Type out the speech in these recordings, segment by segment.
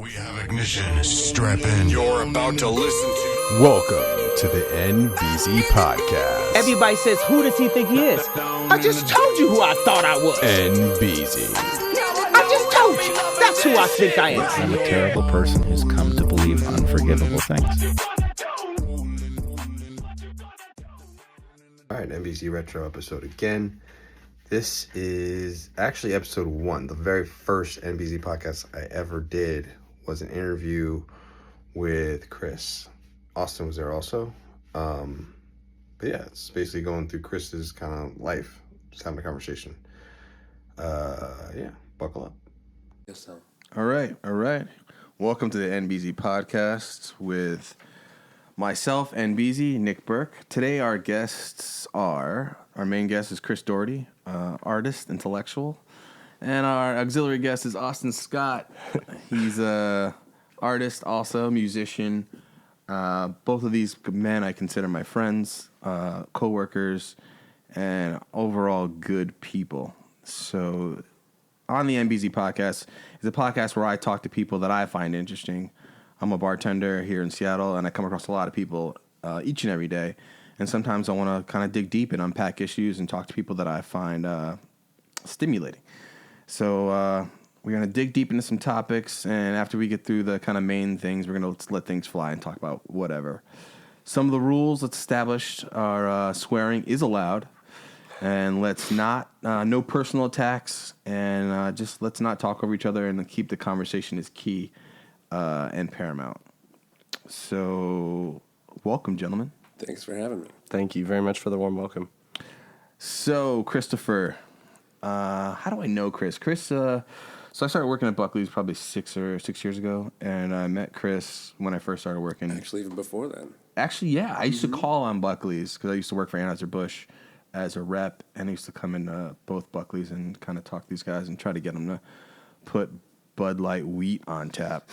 We have ignition. Strap in. You're about to listen to. Welcome to the NBZ podcast. Everybody says, who does he think he is? I just told you who I thought I was. NBZ. I just told you. That's who I think I am. I'm a terrible person who's come to believe unforgivable things. All right, NBZ Retro episode again. This is actually episode 1. The very first NBZ podcast I ever did was an interview with Chris. Austin was there also. But yeah, it's basically going through Chris's kind of life, just having a conversation. Yeah, buckle up. Yes, so. All right. Welcome to the NBZ podcast with myself, NBZ, Nick Burke. Today our main guest is Chris Doherty, artist, intellectual. And our auxiliary guest is Austin Scott. He's a artist, also musician. Both of these men I consider my friends, co-workers, and overall good people. So on the NBZ podcast is a podcast where I talk to people that I find interesting. I'm a bartender here in Seattle, and I come across a lot of people each and every day. And sometimes I want to kind of dig deep and unpack issues and talk to people that I find stimulating. So we're going to dig deep into some topics, and after we get through the kind of main things, we're going to let things fly and talk about whatever. Some of the rules that's established are swearing is allowed, and let's not, no personal attacks, and just let's not talk over each other, and keep the conversation is key and paramount. So, welcome, gentlemen. Thanks for having me. Thank you very much for the warm welcome. So, Christopher, how do I know Chris? So I started working at Buckley's probably 6 years ago, and I met Chris when I first started working. Actually, even before then. Actually, yeah. I used to call on Buckley's because I used to work for Anheuser-Busch as a rep, and I used to come into both Buckley's and kind of talk to these guys and try to get them to put Bud Light wheat on tap.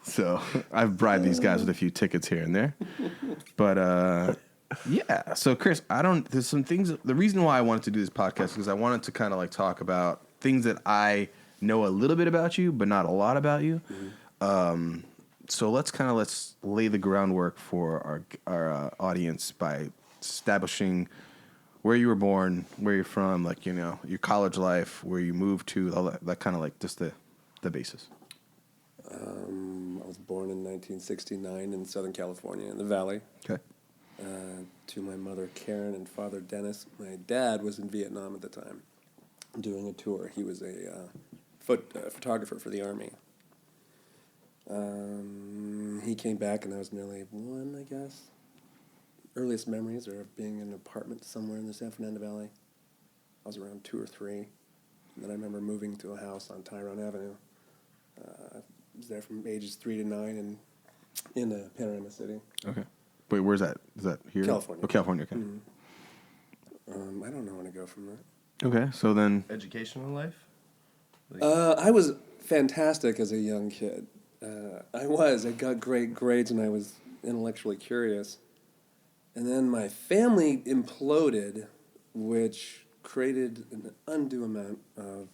So I've bribed these guys with a few tickets here and there. But yeah, so Chris, there's some things. The reason why I wanted to do this podcast is because I wanted to kind of like talk about things that I know a little bit about you, but not a lot about you. Mm-hmm. So let's lay the groundwork for our audience by establishing where you were born, where you're from, like, you know, your college life, where you moved to, all that kind of like just the basis. I was born in 1969 in Southern California in the Valley. Okay. To my mother, Karen, and father, Dennis. My dad was in Vietnam at the time doing a tour. He was a photographer for the Army. He came back, and I was nearly 1, I guess. Earliest memories are of being in an apartment somewhere in the San Fernando Valley. I was around 2 or 3. And then I remember moving to a house on Tyrone Avenue. I was there from ages 3 to 9 in Panorama City. Okay. Wait, where's that? Is that here? California. Oh, California, okay. Mm-hmm. I don't know when to go from there. Okay, so then... Educational life? I was fantastic as a young kid. I got great grades and I was intellectually curious. And then my family imploded, which created an undue amount of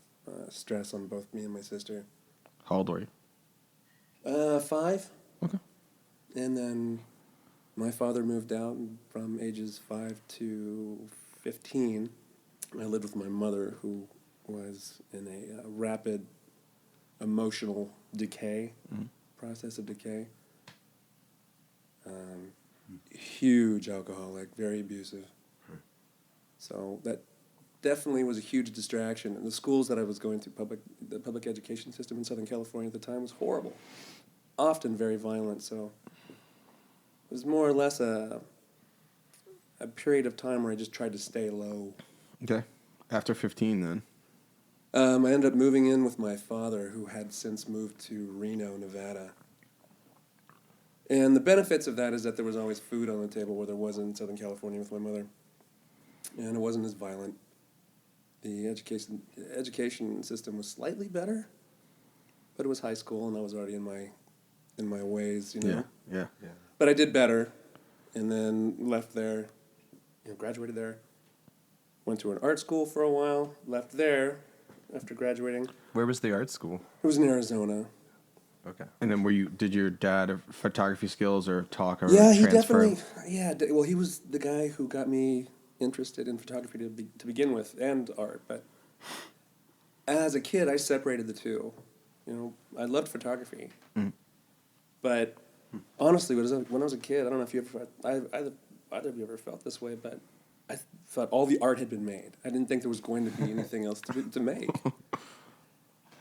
stress on both me and my sister. How old were you? 5. Okay. And then my father moved out from ages 5 to 15. I lived with my mother, who was in a rapid emotional decay, process of decay. Huge alcoholic, very abusive. So that definitely was a huge distraction. And the schools that I was going to, the public education system in Southern California at the time was horrible, often very violent. So it was more or less a period of time where I just tried to stay low. Okay. After 15, then? I ended up moving in with my father, who had since moved to Reno, Nevada. And the benefits of that is that there was always food on the table where there was in Southern California with my mother. And it wasn't as violent. The education system was slightly better, but it was high school, and I was already in my ways, you know. Yeah. But I did better, and then left there, graduated there, went to an art school for a while, left there, after graduating. Where was the art school? It was in Arizona. Okay. And then did your dad have photography skills or talk or Yeah, he transfer? definitely. Yeah, well, he was the guy who got me interested in photography to begin with, and art. But as a kid, I separated the two. You know, I loved photography, but honestly, when I was a kid, I don't know if you ever, either of you ever felt this way, but I thought all the art had been made. I didn't think there was going to be anything else to make.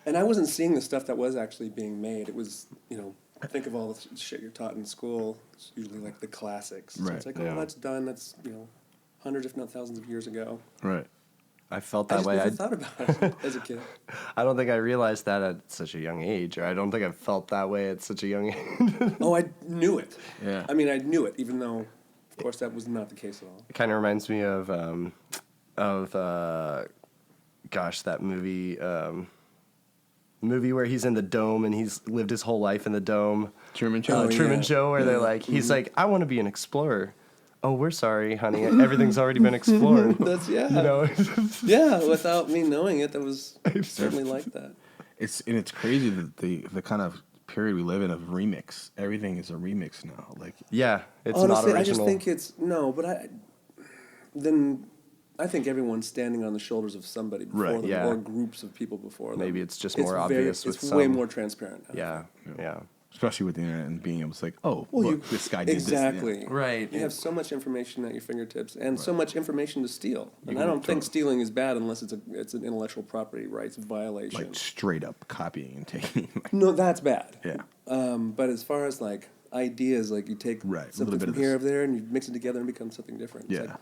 And I wasn't seeing the stuff that was actually being made. It was, you know, think of all the shit you're taught in school. It's usually like the classics. So Right, it's like, yeah. oh, that's done. That's, you know, hundreds, if not thousands of years ago. Right. I felt I that just way. never thought about it as a kid. I don't think I realized that at such a young age, or I don't think I felt that way at such a young age. Oh, I knew it. Yeah. I mean, I knew it, even though, of course, that was not the case at all. It kind of reminds me of that movie where he's in the dome and he's lived his whole life in the dome. Truman Show. Oh, Truman yeah. Show, where they're Yeah. like, he's like, I want to be an explorer. Oh, we're sorry, honey. Everything's already been explored. That's, yeah. You know? Yeah, without me knowing it, that was certainly like that. It's crazy that the kind of period we live in of remix. Everything is a remix now. Like Yeah, it's Honestly, not original. I just think it's, no, but I think everyone's standing on the shoulders of somebody before Right, them, yeah. or groups of people before them. Maybe it's just more obvious with It's way some. more transparent now. Yeah, yeah. especially with the internet and being able to like, oh, Well, look, this guy did exactly. this. Right. You have so much information at your fingertips, and so much information to steal. And I don't think totally. stealing is bad unless it's an intellectual property rights violation. Like straight up copying and taking. Like, No, that's bad. yeah. But as far as like ideas, like you take Right, a little something bit from of here this. or there, and you mix it together and become something different. It's Yeah. like,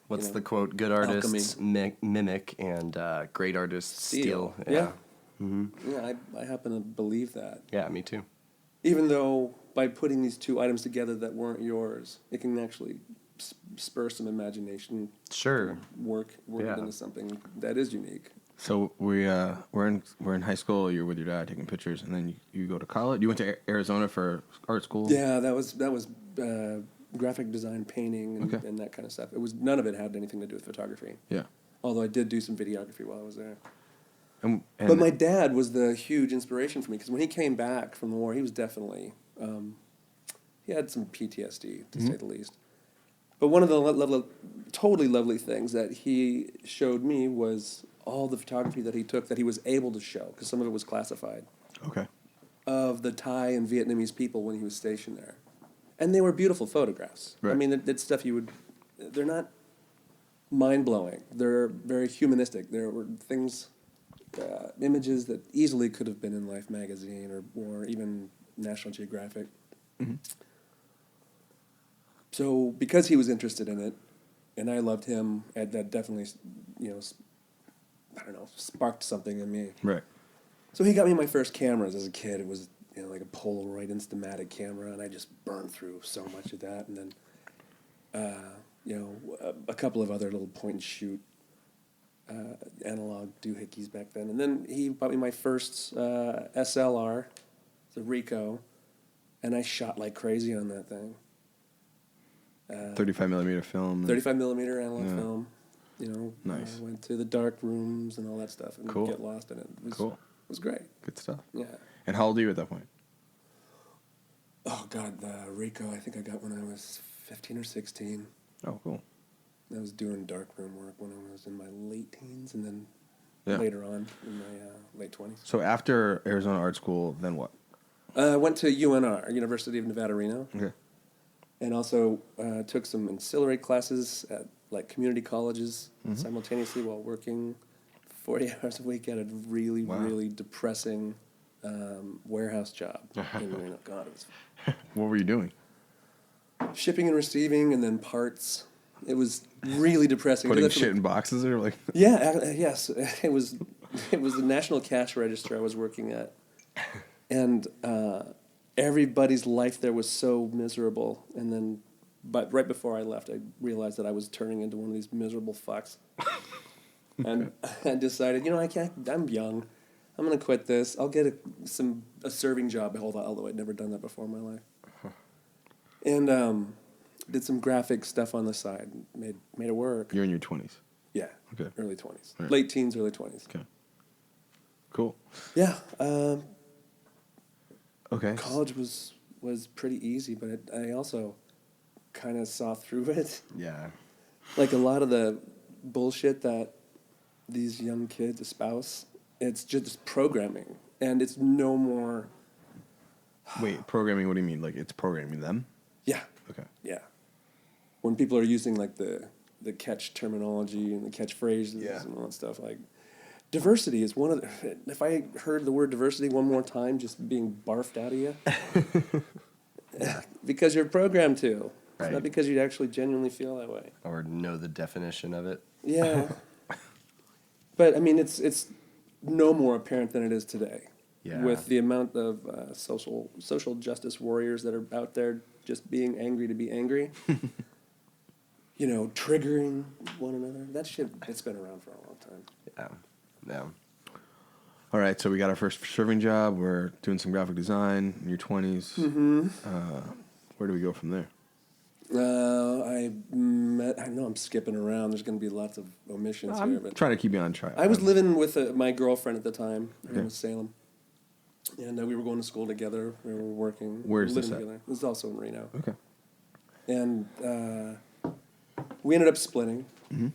What's know, the quote? Good artists mimic and great artists steal. Yeah. Yeah, I happen to believe that. Yeah, me too. Even though by putting these two items together that weren't yours, it can actually spur some imagination, Sure. work Yeah. it into something that is unique. So we're in high school. You're with your dad taking pictures, and then you go to college. You went to Arizona for art school. Yeah, that was graphic design, painting, and, Okay. and that kind of stuff. It was none of it had anything to do with photography. Yeah. Although I did do some videography while I was there. And But my dad was the huge inspiration for me because when he came back from the war, he was definitely he had some PTSD to say the least. But one of the totally lovely things that he showed me was all the photography that he took that he was able to show because some of it was classified okay. of the Thai and Vietnamese people when he was stationed there, and they were beautiful photographs. I Right. mean, it's stuff they're not mind blowing. They're very humanistic. There were things. Images that easily could have been in Life magazine or even National Geographic. So because he was interested in it, and I loved him, that definitely, sparked something in me. Right. So he got me my first cameras as a kid. It was like a Polaroid Instamatic camera, and I just burned through so much of that, and then a couple of other little point and shoot. Analog doohickeys back then. And then he bought me my first SLR, the Ricoh, and I shot like crazy on that thing. 35 millimeter film. 35 millimeter analog Yeah. film. Nice. I went to the dark rooms and all that stuff and Cool. get lost in it. It was, Cool. It was great. Good stuff. Yeah. And how old are you at that point? Oh, God, the Ricoh, I think I got when I was 15 or 16. Oh, cool. I was doing darkroom work when I was in my late teens and then Yeah. later on in my late 20s. So after Arizona Art School, then what? I went to UNR, University of Nevada, Reno, Okay. and also took some ancillary classes at like community colleges simultaneously while working 40 hours a week at a really, Wow. really depressing warehouse job in Reno. God, it was What were you doing? shipping and receiving and then parts. It was really depressing. Putting Did that for shit in boxes or like? Yeah, yes. It was the National Cash Register I was working at. And everybody's life there was so miserable. And then, but right before I left, I realized that I was turning into one of these miserable fucks. And I decided, I'm young. I'm going to quit this. I'll get a serving job, although I'd never done that before in my life. And did some graphic stuff on the side. Made it work. You're in your 20s. Yeah. Okay. Early 20s. Right. Late teens, early 20s. Okay. Cool. Yeah. Okay. College was pretty easy, but I also kind of saw through it. Yeah. Like a lot of the bullshit that these young kids espouse, it's just programming, and it's no more. Wait, programming, what do you mean? Like it's programming them? Yeah. Okay. Yeah. When people are using like the catch terminology and the catchphrases and all that stuff, like diversity is one of the. If I heard the word diversity one more time, just being barfed out of you, because you're programmed to. It's Right. not because you actually genuinely feel that way. Or know the definition of it. Yeah. But I mean, it's no more apparent than it is today. Yeah. With the amount of social justice warriors that are out there just being angry to be angry, triggering one another. That shit, it's been around for a long time. Yeah. Yeah. All right, so we got our first serving job. We're doing some graphic design in your 20s. Mm-hmm. Where do we go from there? I know I'm skipping around. There's going to be lots of omissions here. I'm But trying to keep you on track. I was living with my girlfriend at the time. Her name was Salem. And we were going to school together. We were working. Where's this living at? together. This is also in Reno. Okay. And we ended up splitting. Mm-hmm.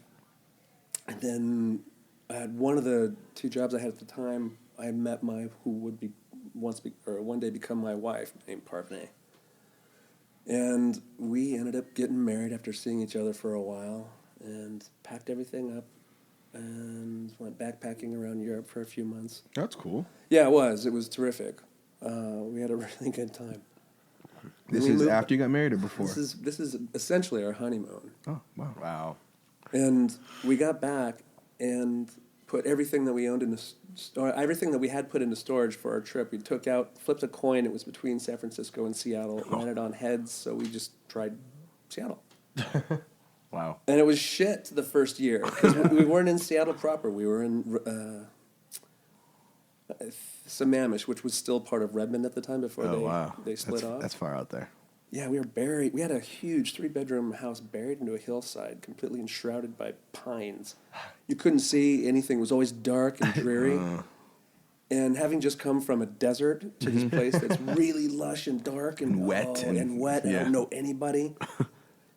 And then I had one of the two jobs I had at the time. I met who would one day become my wife, named Parvene. And we ended up getting married after seeing each other for a while, and packed everything up, and went backpacking around Europe for a few months. That's cool. Yeah, it was. It was terrific. We had a really good time. This is after you got married or before? This is essentially our honeymoon. Oh, wow. Wow. And we got back and put everything that we owned everything that we had put into storage for our trip. We flipped a coin. It was between San Francisco and Seattle. It landed on heads, so we just tried Seattle. Wow. And it was shit the first year because we weren't in Seattle proper. We were in Sammamish, which was still part of Redmond at the time before they split off. That's far out there. Yeah, we were buried. We had a huge 3-bedroom house buried into a hillside, completely enshrouded by pines. You couldn't see anything. It was always dark and dreary. And having just come from a desert to this place that's really lush and dark and wet and wet, yeah. I don't know anybody. It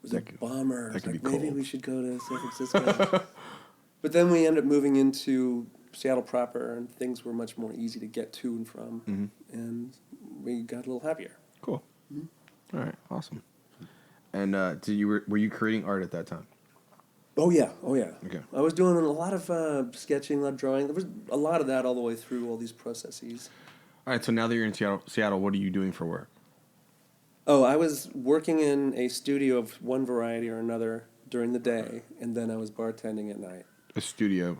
was a bummer. That could be maybe cold. we should go to San Francisco. But then we ended up moving into Seattle proper, and things were much more easy to get to and from. Mm-hmm. And we got a little happier. Cool. All right, awesome. And were you creating art at that time? Oh yeah. Okay. I was doing a lot of sketching, a lot of drawing. There was a lot of that all the way through all these processes. All right, so now that you're in Seattle, what are you doing for work? Oh, I was working in a studio of one variety or another during the day, and then I was bartending at night. A studio.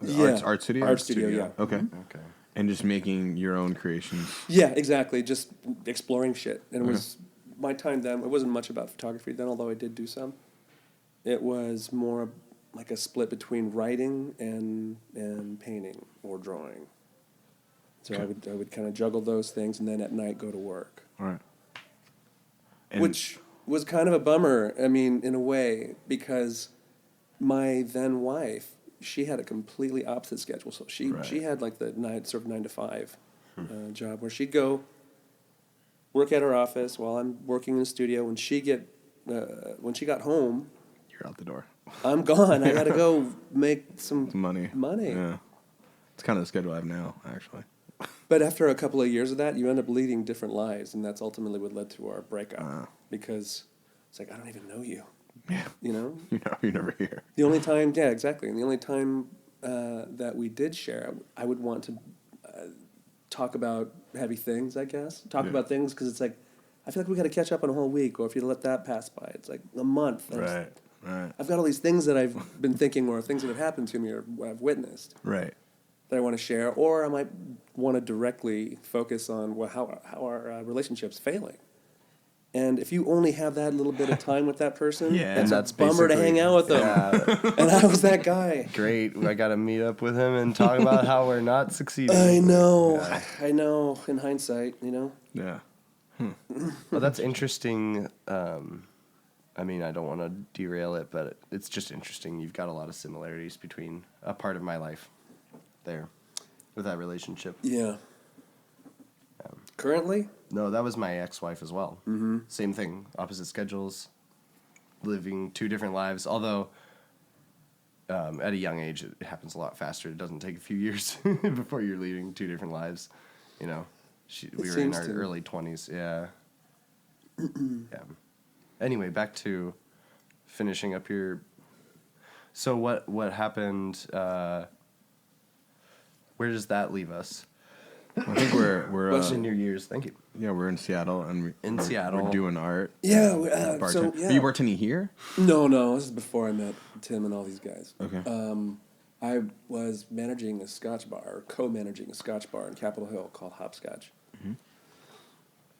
Yeah. Art studio? Art studio, yeah. Okay. Okay. And just making your own creations. Yeah, exactly. Just exploring shit. And it was my time then. It wasn't much about photography then, although I did do some. It was more like a split between writing and painting or drawing. So I would kind of juggle those things, and then at night go to work. All right. And Which was kind of a bummer, I mean, in a way, because my then wife, she had a completely opposite schedule. So she had like the 9 to 5 job where she'd go work at her office while I'm working in the studio. When she got home, you're out the door. I'm gone. I got to go make some Money. Yeah. It's kind of the schedule I have now, actually. But after a couple of years of that, you end up leading different lives, and that's ultimately what led to our breakup. Because it's like, I don't even know you. Yeah. You know? You're never here. The only time, yeah, exactly. And the only time that we did share, I would want to talk about heavy things, I guess. Talk about things, because it's like, I feel like we got to catch up on a whole week, or if you let that pass by, it's like a month. Right. I've got all these things that I've been thinking, or things that have happened to me, or what I've witnessed. Right. That I want to share, or I might want to directly focus on how our relationship's failing. And if you only have that little bit of time with that person, Yeah. that's a bummer to hang out with them. Yeah. And I was that guy. Great. I got to meet up with him and talk about how we're not succeeding. I know. Yeah. I know. In hindsight, you know. Yeah. Well, that's interesting. I mean, I don't want to derail it, but it's just interesting. You've got a lot of similarities between a part of my life there. with that relationship. Yeah. Currently? No, that was my ex-wife as well. Mm-hmm. Same thing, opposite schedules, living two different lives. Although, at a young age, it happens a lot faster. It doesn't take a few years before you're leading two different lives. You know, we were in our early 20s. Yeah. Yeah. Anyway, back to finishing up your. So what happened? Where does that leave us? I think we're In your years, thank you. yeah, we're in Seattle and we're doing art. Yeah. Bartend- Are you bartending here? No, this is before I met Tim and all these guys. Okay. I was managing a Scotch bar, or co-managing a Scotch bar in Capitol Hill called Hopscotch.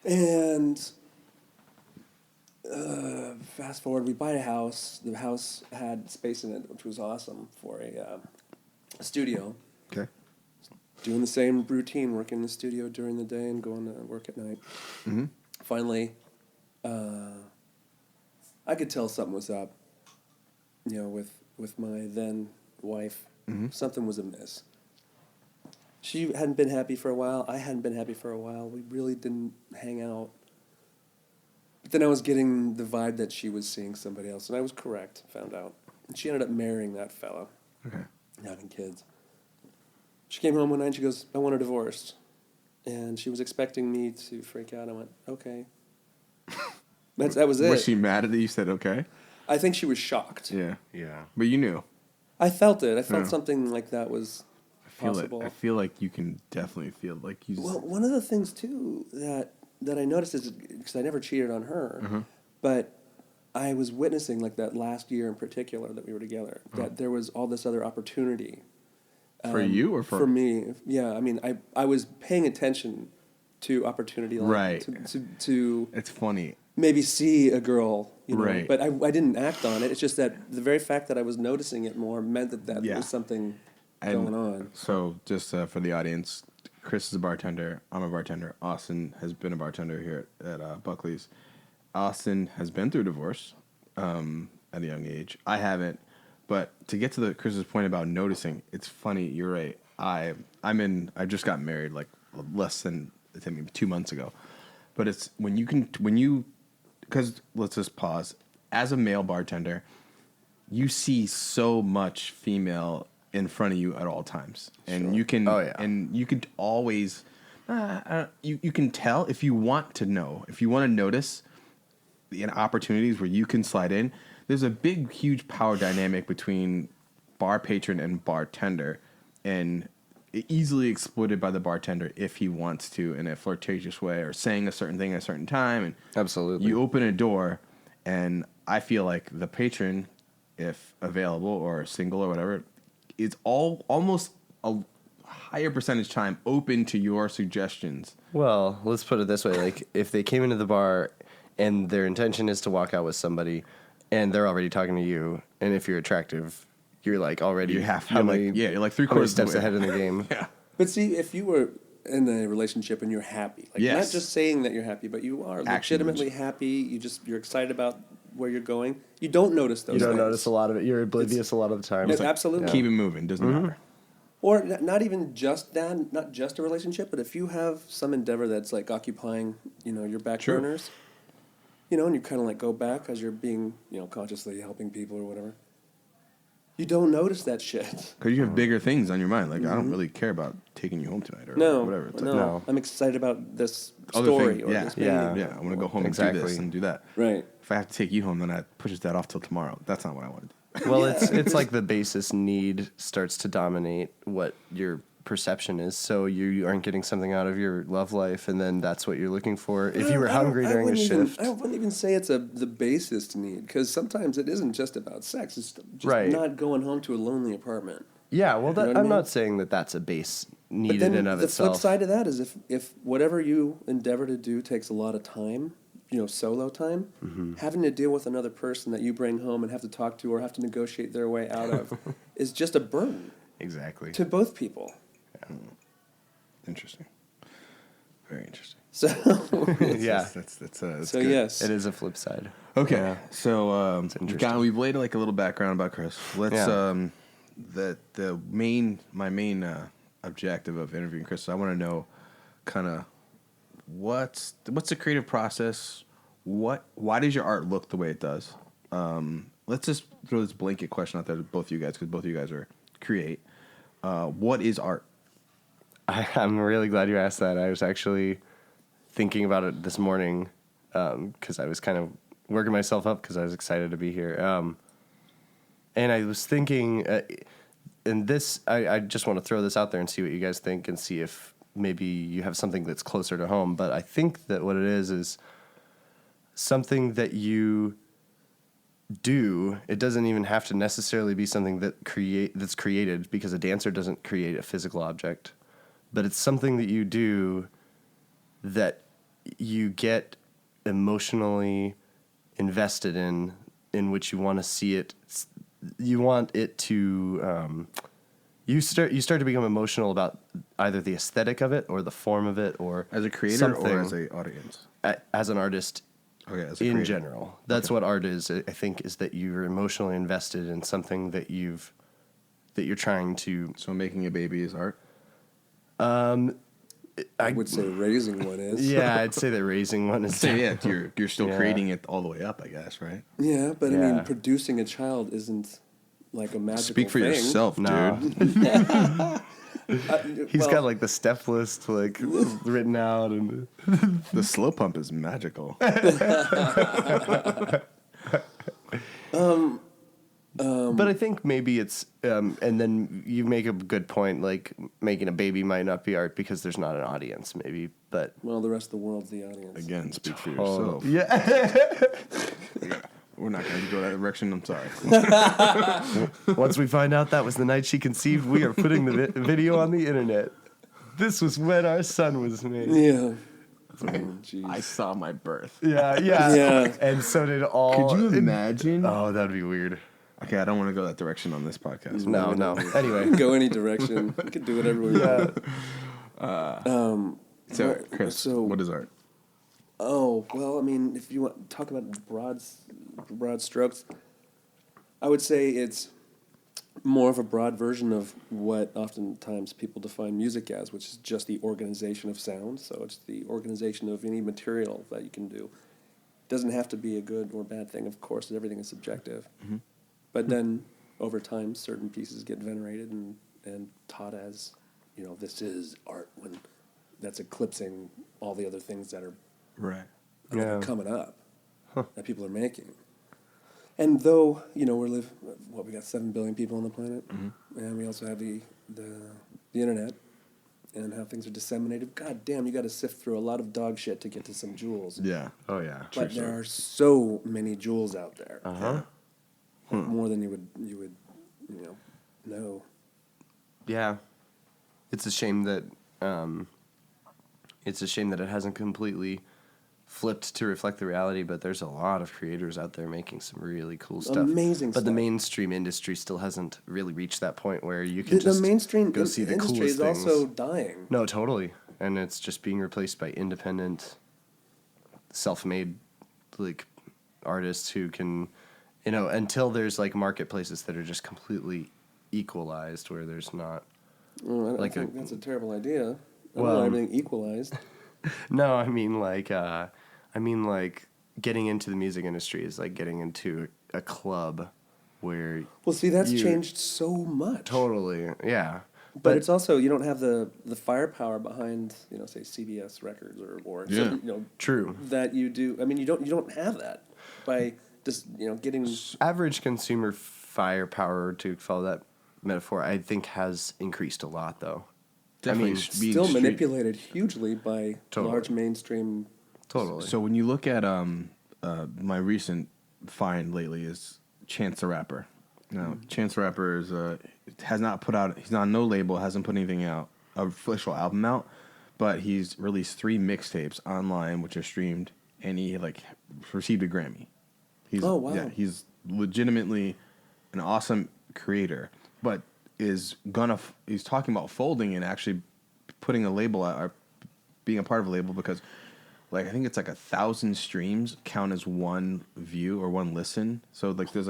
And fast forward, we buy a house. The house had space in it, which was awesome for a studio. Okay. Doing the same routine, working in the studio during the day and going to work at night. Mm-hmm. Finally, I could tell something was up, with my then wife. Mm-hmm. Something was amiss. She hadn't been happy for a while. I hadn't been happy for a while. We really didn't hang out. But then I was getting the vibe that she was seeing somebody else, and I was correct, found out. And she ended up marrying that fellow. Okay. And having kids. She came home one night and she goes, I want a divorce. And she was expecting me to freak out. I went, okay. That was it. Was she mad that you said okay? I think she was shocked. Yeah. Yeah. But you knew. I felt it. I felt Yeah. something like that was possible. I feel like you can definitely feel like you. Well, one of the things, too, that I noticed is, because I never cheated on her, but I was witnessing, like, that last year in particular that we were together, that there was all this other opportunity. For you or for me? Yeah, I mean, I was paying attention to opportunity, like, Right. to It's funny. maybe see a girl, Right. but I didn't act on it. It's just that the very fact that I was noticing it more meant that Yeah. was something And going on. So, just for the audience, Chris is a bartender. I'm a bartender. Austin has been a bartender here at Buckley's. Austin has been through divorce at a young age. I haven't. But to get to Chris's point about noticing, it's funny. You're right. I just got married like less than maybe 2 months ago. But it's because let's just pause. As a male bartender, you see so much female in front of you at all times, and you can and you could always you can tell if you want to know, if you want to notice the opportunities where you can slide in. There's a big, huge power dynamic between bar patron and bartender, and easily exploited by the bartender if he wants to in a flirtatious way or saying a certain thing at a certain time. And Absolutely. you open a door, and I feel like the patron, if available or single or whatever, is almost a higher percentage time open to your suggestions. Well, let's put it this way. Like, if they came into the bar and their intention is to walk out with somebody and they're already talking to you, and if you're attractive, you're like already You're like 3 how many quarters steps ahead in the game. Yeah. But see, if you were in a relationship and you're happy, like Yes. not just saying that you're happy, but you are legitimately happy, you're excited about where you're going, you don't notice those You don't things. notice a lot of it. You're oblivious a lot of the time. It's absolutely. Keep it moving. Doesn't matter. Or not even just that, not just a relationship, but if you have some endeavor that's like occupying, your back Sure. burners, and you kind of like go back as you're being, consciously helping people or whatever. You don't notice that shit. Because you have bigger things on your mind. Like, I don't really care about taking you home tonight or No, whatever. It's like, no. I'm excited about this other story thing, or yeah, this yeah, painting. yeah. I want to go home and do Exactly. this and do that. Right. If I have to take you home, then that pushes that off till tomorrow. That's not what I wanted. Well, it's like the basis need starts to dominate what your perception is. So you aren't getting something out of your love life, and then that's what you're looking for. If you were hungry during a shift. I wouldn't even say it's the basis need, because sometimes it isn't just about sex. It's just Right. not going home to a lonely apartment. Yeah, well, You know what I I'm mean? not saying that that's a base need But then in and of the itself. flip side of that is if whatever you endeavor to do takes a lot of time, solo time, having to deal with another person that you bring home and have to talk to or have to negotiate their way out of is just a burden Exactly. to both people. Interesting. Very interesting. So Yeah. That's so good. yes, It is a flip side. Okay. Yeah. So interesting. we've laid like a little background about Chris. Let's Yeah. my main objective of interviewing Chris. So I want to know kind of what's the creative process? Why does your art look the way it does? Let's just throw this blanket question out there to both of you guys, because both of you guys are create. What is art? I'm really glad you asked that. I was actually thinking about it this morning because I was kind of working myself up because I was excited to be here. And I was thinking, and this, I just want to throw this out there and see what you guys think and see if maybe you have something that's closer to home. But I think that what it is something that you do. It doesn't even have to necessarily be something that's created, because a dancer doesn't create a physical object. But it's something that you do that you get emotionally invested in which you want to see it. You want it to. You start to become emotional about either the aesthetic of it or the form of it, or As a creator something, or as a audience? as an artist. Okay, as a In creator. general, that's what art is. I think is that you're emotionally invested in something that you're trying to. So making a baby is art? I would say raising one is. Yeah, I'd say that raising one is. So yeah, you're still Yeah. creating it all the way up, I guess, right? Yeah, but I Yeah. mean, producing a child isn't like a magical Speak for thing. yourself, No. dude. He's got like the step list like written out, and The slow pump is magical. but I think maybe it's and then you make a good point. Like making a baby might not be art because there's not an audience, maybe. But Well, the rest of the world's the audience. Again, speak for Oh, yourself. yeah. We're not going to go that direction. I'm sorry. Once we find out that was the night she conceived, we are putting the video on the internet. This was when our son was made. Yeah. Oh, jeez. I saw my birth. Yeah, yeah, Yeah. And so did all. Could you imagine? Oh, that'd be weird. Okay, I don't want to go that direction on this podcast. No. We Anyway, can go any direction. We can do whatever we want. So, Chris, So- what is art? Oh, well, I mean, if you want to talk about broad strokes, I would say it's more of a broad version of what oftentimes people define music as, which is just the organization of sound. So it's the organization of any material that you can do. It doesn't have to be a good or bad thing, of course, everything is subjective. Mm-hmm. But then, over time, certain pieces get venerated and taught as, this is art, when that's eclipsing all the other things that are Right. Yeah. coming up that people are making. And though, we got 7 billion people on the planet, and we also have the internet and how things are disseminated. God damn, you got to sift through a lot of dog shit to get to some jewels. Yeah. oh yeah. But there are so many jewels out there. Uh-huh. More than you would know. Yeah, it's a shame that it hasn't completely flipped to reflect the reality. But there's a lot of creators out there making some really cool stuff. Amazing But the stuff. mainstream industry still hasn't really reached that point where you can The just mainstream go see the industry coolest is things. also dying. No, totally, and it's just being replaced by independent, self-made, like artists who can, until there's like marketplaces that are just completely equalized, where there's not. Well, I Like think a- that's a terrible idea. I don't Well, want everything equalized. No, I mean like getting into the music industry is like getting into a club where Well, see, that's you- changed so much. totally, yeah. But it's also, you don't have the firepower behind, say CBS Records or Yeah. something, True. that you do. I mean, you don't have that by just getting. Average consumer firepower, to follow that metaphor, I think has increased a lot though. Definitely. I mean, being Still street- manipulated hugely by Totally. large mainstream. Totally. So when you look at my recent find lately is Chance the Rapper. Now, Chance the Rapper has not put out. He's on no label. Hasn't put anything out, official album out, but he's released 3 mixtapes online, which are streamed, and he received a Grammy. Oh, wow. Yeah, he's legitimately an awesome creator, but he's talking about folding and actually putting a label out, or being a part of a label, because I think it's 1,000 streams count as one view or one listen. So there's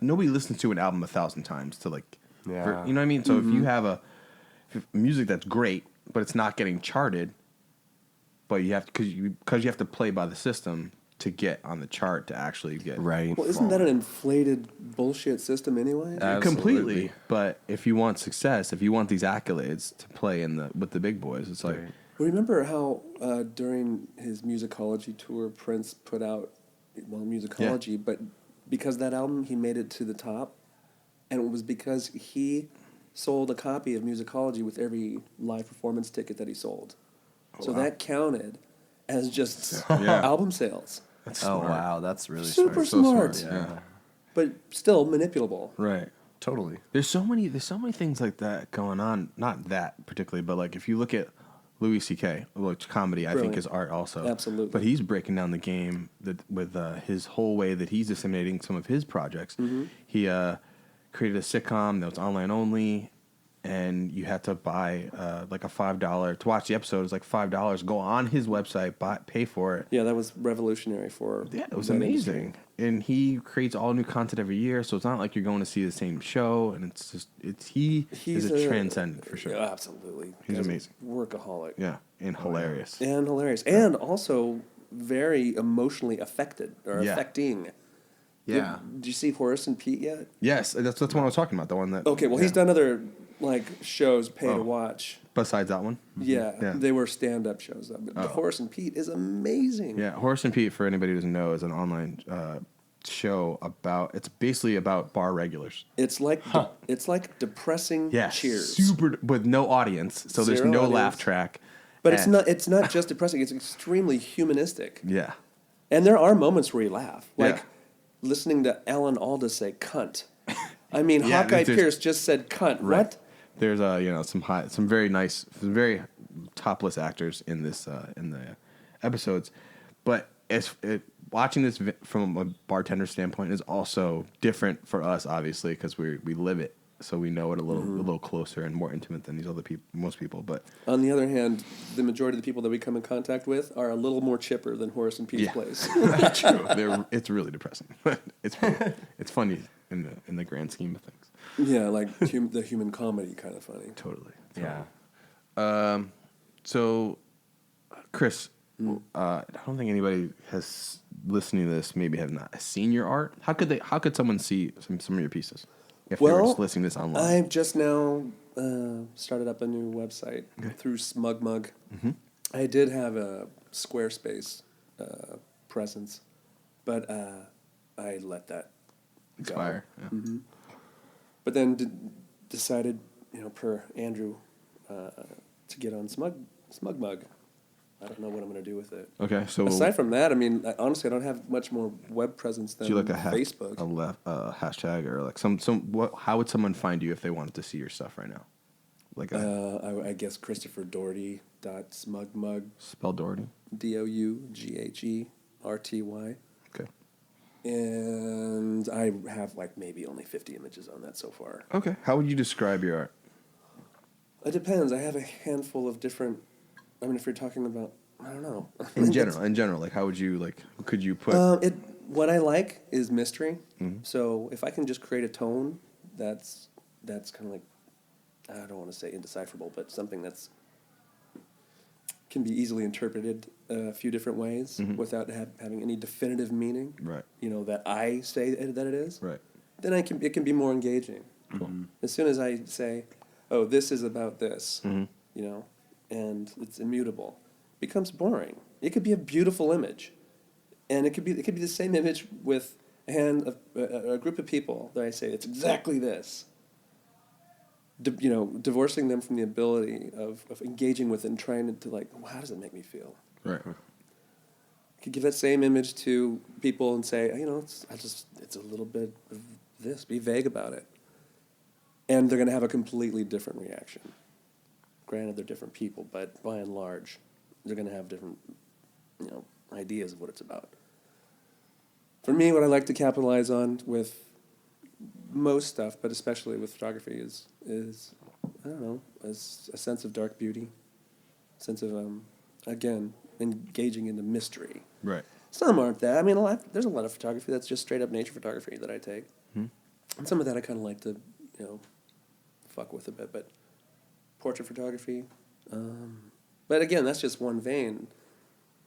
nobody listens to an album 1,000 times to Yeah. you know what I mean? So if you have music that's great, but it's not getting charted. But you have because you have to play by the system to get on the chart to actually get Right. Well, isn't that an inflated bullshit system anyway? completely. But if you want success, if you want these accolades to play with the big boys, it's like Remember how during his musicology tour, Prince put out musicology, but because that album he made it to the top, and it was because he sold a copy of musicology with every live performance ticket that he sold, so that counted as just album sales. Oh wow, that's really Super smart. smart, Yeah, but still manipulable. right. totally. There's so many things like that going on. Not that particularly, but like if you look at Louis C.K., which comedy I think Brilliant. is art also. Absolutely. But he's breaking down the game with his whole way that he's disseminating some of his projects. Mm-hmm. He created a sitcom that was online only, and you had to buy like a $5 to watch the episode. It was like $5. Go on his website, pay for it. Yeah, that was revolutionary for. Yeah, it was that amazing. industry. And he creates all new content every year, so it's not like you're going to see the same show. And it's just he is a transcendent for sure. Yeah, absolutely. He's Guy's a amazing. Workaholic. Yeah, and hilarious. And hilarious, and also very emotionally affected or Yeah. affecting. Yeah. Did you see Horace and Pete yet? Yes, that's what I was talking about. The one that. Okay, well he's done other like shows pay to watch. Besides that one. Yeah, Yeah. they were stand-up shows. But Horace and Pete is amazing. Yeah, Horace and Pete, for anybody who doesn't know, is an online show it's basically about bar regulars. It's like it's like depressing Cheers. Super with no audience, so there's Zero no audience. laugh track. But And- it's not just depressing. It's extremely humanistic. Yeah. And there are moments where you laugh, like Yeah. listening to Alan Alda say "cunt." I mean, Yeah, Hawkeye there's- Pierce just said "cunt." Right. What? There's some very nice, some very topless actors in this in the episodes, but watching this from a bartender standpoint is also different for us, obviously, because we live it, so we know it a little closer and more intimate than these other people, most people. But On the other hand, the majority of the people that we come in contact with are a little more chipper than Horace and Pete's Yeah. place. true, it's really depressing. It's funny in the grand scheme of things. Yeah, like the human comedy kind of funny. Totally. Yeah. So, Chris, I don't think anybody has listening to this maybe have not seen your art. How could someone see some of your pieces if they were Well, just listening to this online? I've just now started up a new website through SmugMug. Mm-hmm. I did have a Squarespace presence, but I let that Expire. go. Yeah. Mm-hmm. But then decided, per Andrew, to get on SmugMug. I don't know what I'm going to do with it. Okay, so Aside from that, I mean, honestly, I don't have much more web presence than do you like Facebook. a hashtag or like how would someone find you if they wanted to see your stuff right now? Like I guess Christopher Dougherty.smugmug, spell Doherty. DOUGHERTY. Okay. And I have like maybe only 50 images on that so far. Okay. How would you describe your art? It depends. I have a handful of different. I mean, if you're talking about, I don't know. In general, like how would you could you put? What I like is mystery. Mm-hmm. So if I can just create a tone, that's kind of like, I don't want to say indecipherable, but something that's can be easily interpreted a few different ways without having any definitive meaning. Right. That I say that it is. Right. Then it can be more engaging. Cool. As soon as I say, "Oh, this is about this," Mm-hmm. and it's immutable, it becomes boring. It could be a beautiful image, and it could be the same image with a group of people that I say it's exactly this. Divorcing them from the ability of engaging with it and trying to like, well, how does it make me feel? Right. I could give that same image to people and say, it's a little bit of this. Be vague about it, and they're going to have a completely different reaction. Granted, they're different people, but by and large, they're going to have different, ideas of what it's about. For me, what I like to capitalize on with most stuff, but especially with photography, is I don't know, a sense of dark beauty, sense of again engaging in the mystery. Right. Some aren't that. I mean, there's a lot of photography that's just straight up nature photography that I take, and some of that I kind of like to fuck with a bit, but portrait photography. But again, that's just one vein.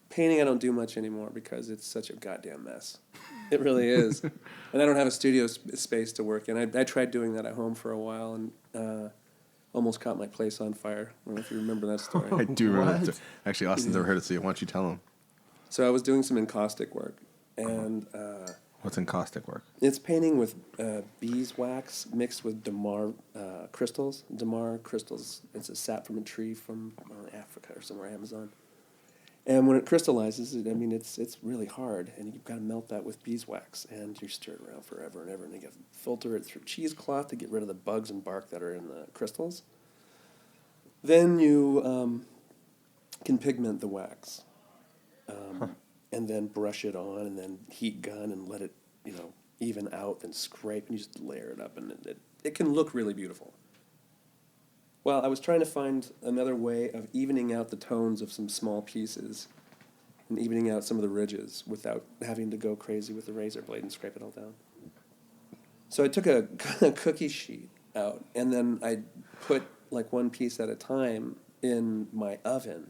Painting, I don't do much anymore because it's such a goddamn mess. It really is. And I don't have a studio space to work in. I tried doing that at home for a while and almost caught my place on fire. I don't know if you remember that story. I do remember. Actually, Austin's never heard it, so why don't you tell him? So I was doing some encaustic work. And What's encaustic work? it's painting with beeswax mixed with damar crystals. Damar crystals, it's a sap from a tree from Africa or somewhere, Amazon. And when it crystallizes, it's really hard, and you've got to melt that with beeswax, and you stir it around forever and ever, and you got to filter it through cheesecloth to get rid of the bugs and bark that are in the crystals. Then you can pigment the wax, and then brush it on, and then heat gun and let it, even out, then scrape, and you just layer it up, and it can look really beautiful. Well, I was trying to find another way of evening out the tones of some small pieces and evening out some of the ridges without having to go crazy with the razor blade and scrape it all down. So I took a cookie sheet out, and then I put like one piece at a time in my oven.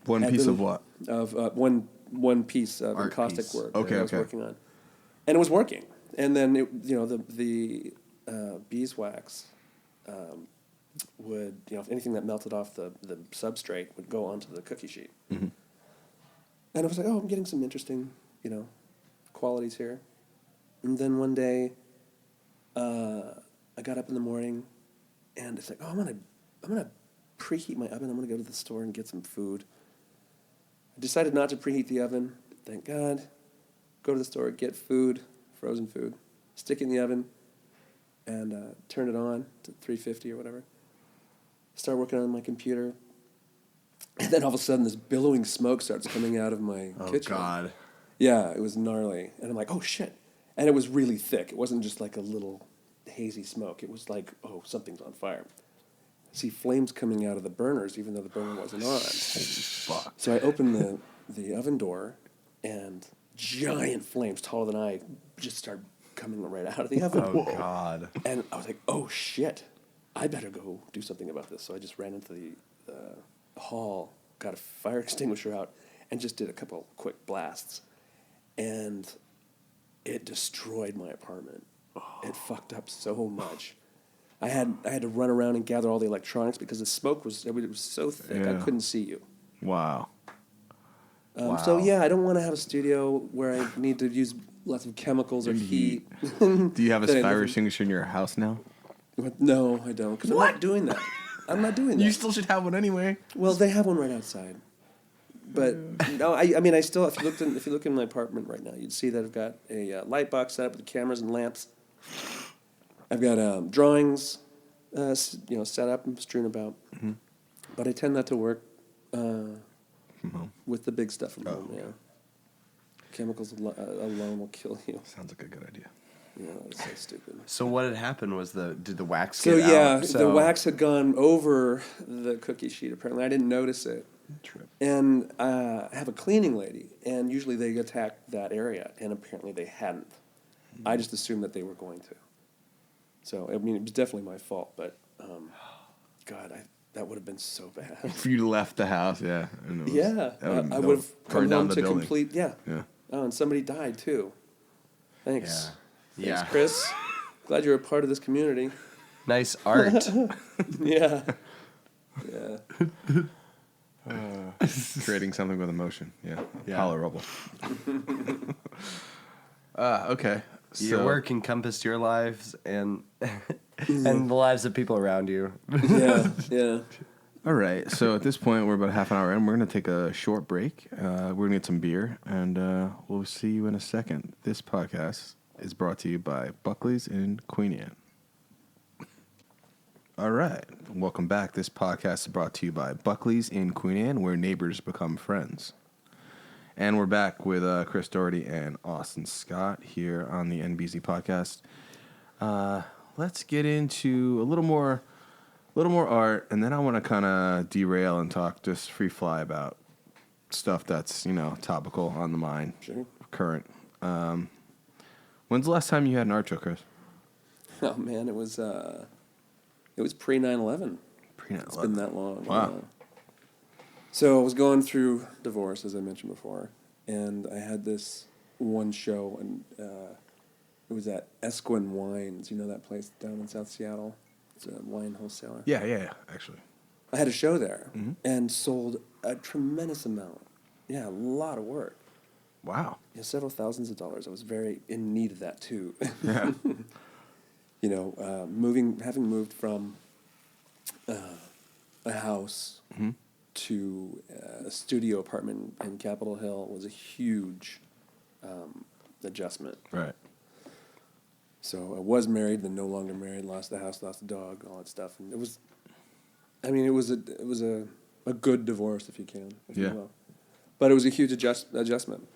One piece of what? Of one piece of Art encaustic piece. work Okay, that I was okay. working on. And it was working. And then, the beeswax would, if anything that melted off the substrate would go onto the cookie sheet. Mm-hmm. And I was like, oh, I'm getting some interesting, qualities here. And then one day, I got up in the morning, and it's like, oh, I'm gonna preheat my oven. I'm gonna go to the store and get some food. I decided not to preheat the oven. Thank God. Go to the store, get food, frozen food, stick it in the oven, and turn it on to 350 or whatever. Start working on my computer, and then all of a sudden this billowing smoke starts coming out of my kitchen. Oh, God. Yeah, it was gnarly. And I'm like, oh, shit. And it was really thick. It wasn't just like a little hazy smoke. It was like, oh, something's on fire. See flames coming out of the burners, even though the burner wasn't on. Fuck. So I opened the oven door, and giant flames taller than I just started coming right out of the oven. Oh, God. And I was like, oh, shit. I better go do something about this. So I just ran into the hall, got a fire extinguisher out, and just did a couple quick blasts. And it destroyed my apartment. It fucked up so much. I had to run around and gather all the electronics because the smoke was so thick I couldn't see you. Wow. So yeah, I don't want to have a studio where I need to use lots of chemicals or heat. Do you have a That I fire never- extinguisher in your house now? No, I don't, because I'm not doing that. I'm not doing that. You still should have one anyway. Well, they have one right outside. But no, I still. If you look in my apartment right now, you'd see that I've got a light box set up with cameras and lamps. I've got drawings, set up and strewn about. Mm-hmm. But I tend not to work with the big stuff from home. Yeah, chemicals alone will kill you. Sounds like a good idea. Yeah, that's so stupid. So what had happened was did the wax So get yeah, out? the wax had gone over the cookie sheet. Apparently, I didn't notice it. Trip. And I have a cleaning lady, and usually they attack that area, and apparently they hadn't. I just assumed that they were going to. So, it was definitely my fault, but, God, that would have been so bad. If you left the house, yeah. And Yeah, that I would have come burned down home the to building. complete, yeah. Yeah. Oh, and somebody died, too. Thanks. Yeah. Thanks, Chris. Glad you're a part of this community. Nice art. Yeah. Yeah. Creating something with emotion. Yeah. Yeah. Tolerable. Okay. Your work encompassed your lives and and the lives of people around you. Yeah, yeah. All right. So at this point, we're about half an hour in. We're going to take a short break. We're going to get some beer, and we'll see you in a second. This podcast is brought to you by Buckley's in Queen Anne. All right. Welcome back. This podcast is brought to you by Buckley's in Queen Anne, where neighbors become friends. And we're back with Chris Doherty and Austin Scott here on the NBZ podcast. Let's get into a little more art, and then I want to kind of derail and talk just free fly about stuff that's topical on the mind, Sure. current. When's the last time you had an art show, Chris? Oh, man, it was pre 9/11. It's been that long. Wow. So I was going through divorce, as I mentioned before, and I had this one show, and it was at Esquin Wines. You know that place down in South Seattle? It's a wine wholesaler. Yeah, actually. I had a show there and sold a tremendous amount. Yeah, a lot of work. Wow. Yeah, several thousands of dollars. I was very in need of that too. Yeah. You know, having moved from a house to a studio apartment in Capitol Hill was a huge adjustment. Right. So I was married, then no longer married, lost the house, lost the dog, all that stuff, and it was a good divorce, if you can, if you Yeah. will. But it was a huge adjustment,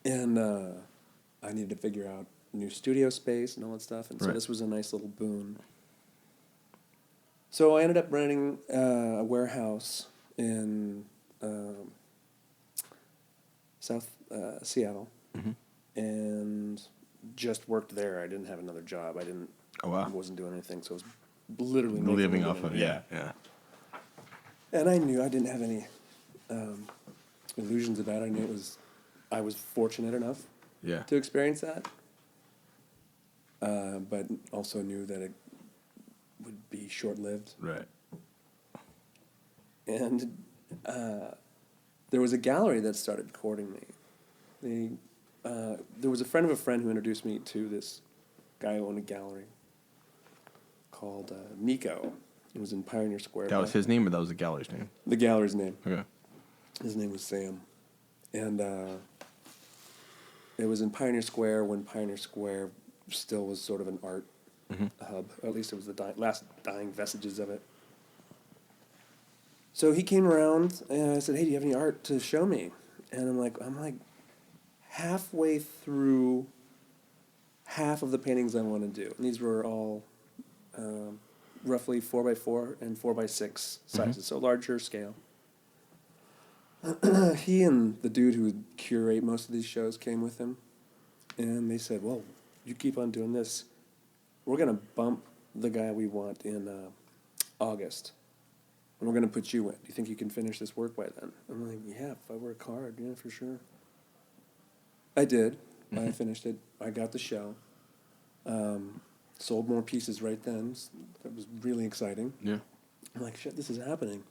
and I needed to figure out new studio space and all that stuff, and so Right. this was a nice little boon. So I ended up renting a warehouse in South Seattle, and just worked there. I didn't have another job. Oh, wow. I wasn't doing anything, so I was literally Living making a off of living. yeah. And I knew I didn't have any illusions about it. I knew I was fortunate enough Yeah. to experience that, but also knew that it would be short-lived. Right. And there was a gallery that started courting me. There was a friend of a friend who introduced me to this guy who owned a gallery called Nico. It was in Pioneer Square. That was his name, or that was the gallery's name? The gallery's name. Okay. His name was Sam. And it was in Pioneer Square when Pioneer Square still was sort of an art hub. Or at least it was the last dying vestiges of it. So he came around and I said, "Hey, do you have any art to show me?" And I'm like halfway through half of the paintings I want to do. And these were all roughly 4x4 and 4x6 sizes, so larger scale. He and the dude who would curate most of these shows came with him, and they said, "Well, you keep on doing this, we're going to bump the guy we want in August, and we're going to put you in. Do you think you can finish this work by then?" I'm like, "Yeah, if I work hard, yeah, for sure." I did. I finished it. I got the show. Sold more pieces right then. That was really exciting. Yeah. I'm like, shit, this is happening.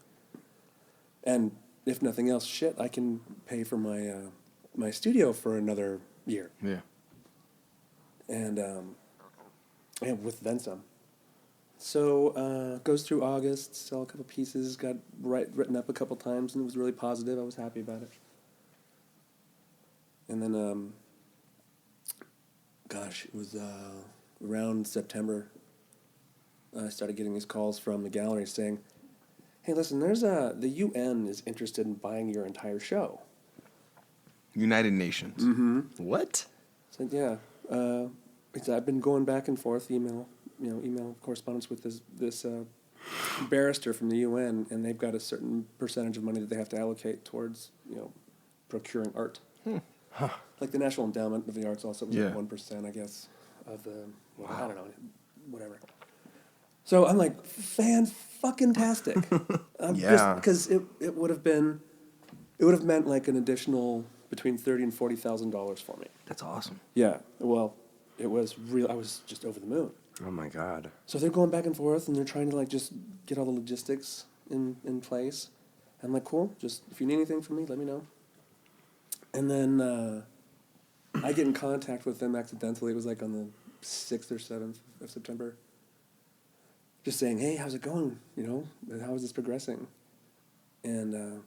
And if nothing else, shit, I can pay for my my studio for another year. Yeah. And with then some. So goes through August, sell a couple pieces, got written up a couple times, and it was really positive. I was happy about it. And then, it was around September. I started getting these calls from the gallery saying, "Hey, listen, there's the UN is interested in buying your entire show." United Nations. What? I said, "Yeah." I've been going back and forth, email correspondence with this barrister from the UN, and they've got a certain percentage of money that they have to allocate towards procuring art. Like the National Endowment of the Arts also was Yeah. like 1%, I guess, of the I don't know, whatever. So I'm like, fan-fucking-tastic. Yeah. Because it would have meant like an additional between $30,000 and $40,000 for me. That's awesome. Yeah, well, it was real. I was just over the moon. Oh my God. So they're going back and forth, and they're trying to like just get all the logistics in place. I'm like, cool. Just if you need anything from me, let me know. And then I get in contact with them accidentally. It was like on the 6th or 7th of September. Just saying, "Hey, how's it going? How is this progressing?" And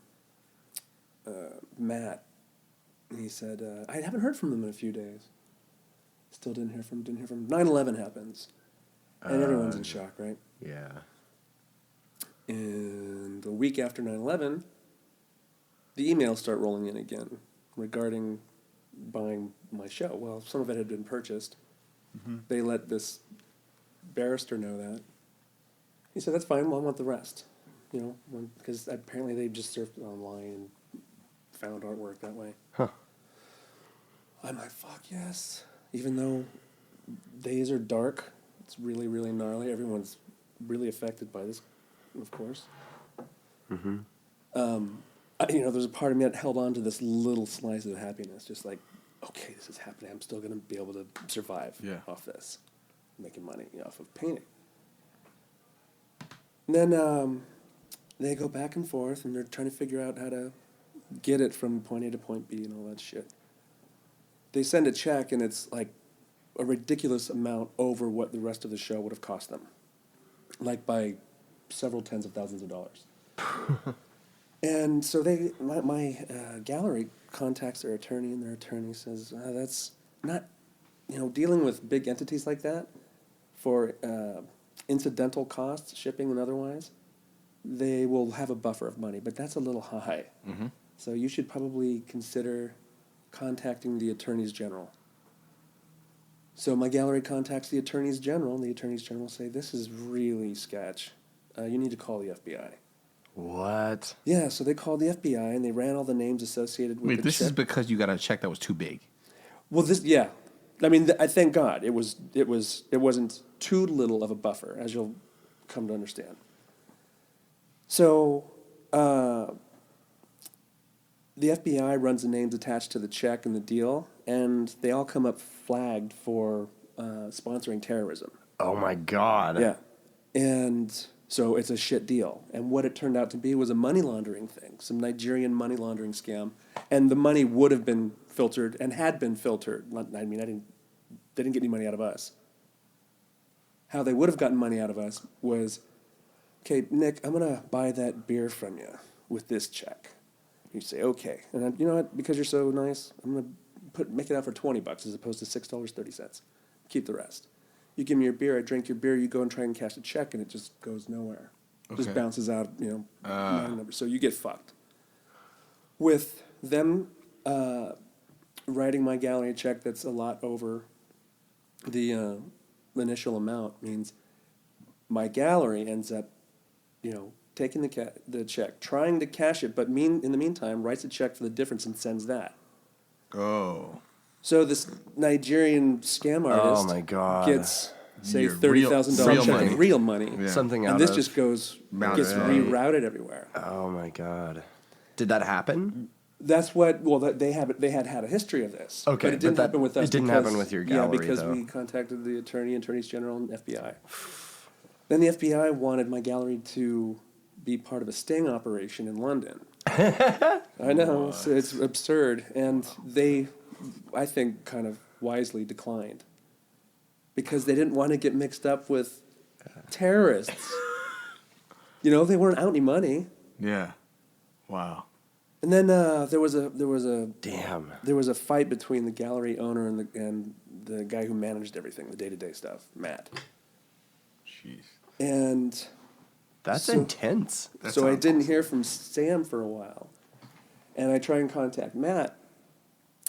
Matt, he said, "I haven't heard from them in a few days. Still didn't hear from 9/11 happens. And everyone's in shock, right? Yeah. And a week after 9/11, the emails start rolling in again regarding buying my show. Well, some of it had been purchased. They let this barrister know that. He said, "That's fine. Well, I want the rest." Because apparently they just surfed online and found artwork that way. Huh. I'm like, fuck yes. Even though days are dark, it's really, really gnarly. Everyone's really affected by this of course. There's a part of me that held on to this little slice of happiness, just like, okay, this is happening. I'm still going to be able to survive off this, making money off of painting. And then they go back and forth, and they're trying to figure out how to get it from point A to point B and all that shit. They send a check, and it's like a ridiculous amount over what the rest of the show would have cost them, like by several tens of thousands of dollars. And so my gallery contacts their attorney, and their attorney says, that's not, dealing with big entities like that for incidental costs, shipping and otherwise, they will have a buffer of money, but that's a little high. Mm-hmm. So you should probably consider contacting the attorneys general. So my gallery contacts the attorneys general, and the attorneys general say, this is really sketch. You need to call the FBI. What? Yeah, so they called the FBI, and they ran all the names associated with the this check. is because you got a check that was too big. Well, I mean, I thank God it wasn't too little of a buffer, as you'll come to understand. So the FBI runs the names attached to the check and the deal, and they all come up flagged for sponsoring terrorism. Oh my God. Yeah, and so it's a shit deal. And what it turned out to be was a money laundering thing, some Nigerian money laundering scam, and the money would have been filtered and had been filtered. They didn't get any money out of us. How they would have gotten money out of us was, okay, Nick, I'm going to buy that beer from you with this check. You say, okay. And you know what? Because you're so nice, I'm going to make it out for $20 as opposed to $6.30. Keep the rest. You give me your beer, I drink your beer, you go and try and cash a check, and it just goes nowhere. Okay. Just bounces out, my number. So you get fucked. With them writing my gallery a check that's a lot over the initial amount means my gallery ends up, taking the check, trying to cash it, but in the meantime writes a check for the difference and sends that. Oh. So this Nigerian scam artist Oh my God. gets, say, Your $30,000 real check, money. real money. Yeah. Something out And this of... just gets Mounted. rerouted everywhere. Oh my God. Did that happen? That's what. Well, they had a history of this. Okay, but it didn't but happen with us. it didn't happen with your gallery, Yeah, because though. we contacted the attorneys general, and FBI. Then the FBI wanted my gallery to be part of a sting operation in London. I know it's absurd, and they, I think, kind of wisely declined because they didn't want to get mixed up with terrorists. They weren't out any money. Yeah. Wow. And then there was a Damn. There was a fight between the gallery owner and the guy who managed everything, the day-to-day stuff, Matt. Jeez. And That's intense. so I didn't hear from Sam for a while. And I try and contact Matt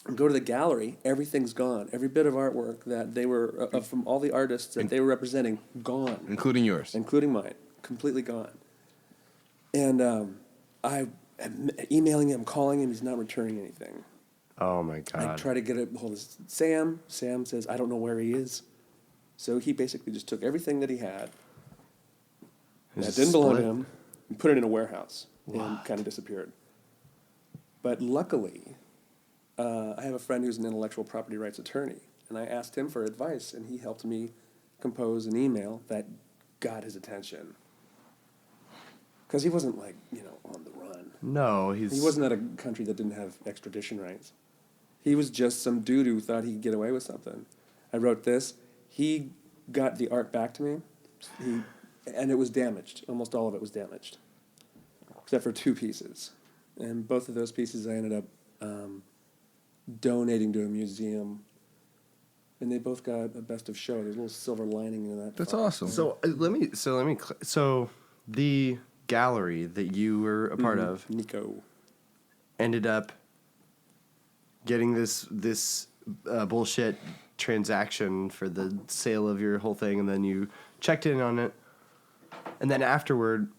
and go to the gallery. Everything's gone. Every bit of artwork that they were, from all the artists that they were representing, gone. Including yours. Including mine. Completely gone. And I'm emailing him, calling him. He's not returning anything. Oh my I God. try to get a hold of Sam. Sam says, I don't know where he is. So he basically just took everything that he had that Just didn't belong to split? him and put it in a warehouse and kind of disappeared. But luckily, I have a friend who's an intellectual property rights attorney, and I asked him for advice, and he helped me compose an email that got his attention. Because he wasn't on the run. No, He wasn't at a country that didn't have extradition rights. He was just some dude who thought he could get away with something. I wrote this. He got the art back to me, and it was damaged. Almost all of it was damaged, except for 2 pieces. And both of those pieces I ended up donating to a museum, and they both got a best of show. There's a little silver lining in that. That's awesome. So so the gallery that you were a part of Nico. ended up getting this bullshit transaction for the sale of your whole thing, and then you checked in on it, and then afterward,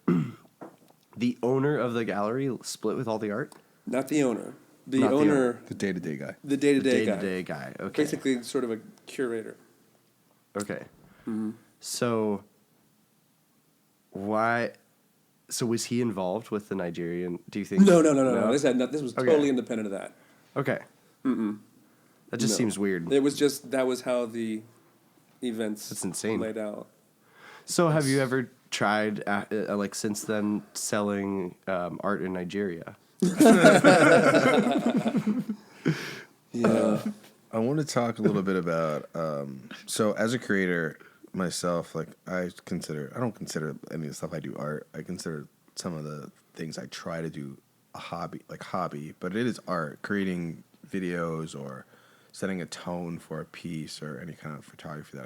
the owner of the gallery split with all the art. Not the owner. The Not the owner. owner. The day-to-day guy. The day-to-day guy. Day-to-day guy. Okay. Basically, sort of a curator. Okay. So why So was he involved with the Nigerian? Do you think? No. This was Okay. totally independent of that. Okay. That just No. seems weird. It was just that was how the events That's insane. laid out. So have you ever tried, like since then, selling art in Nigeria? Yeah. I want to talk a little bit about. So as a creator myself, like I don't consider any of the stuff I do art. I consider some of the things I try to do a hobby, but it is art. Creating videos or setting a tone for a piece or any kind of photography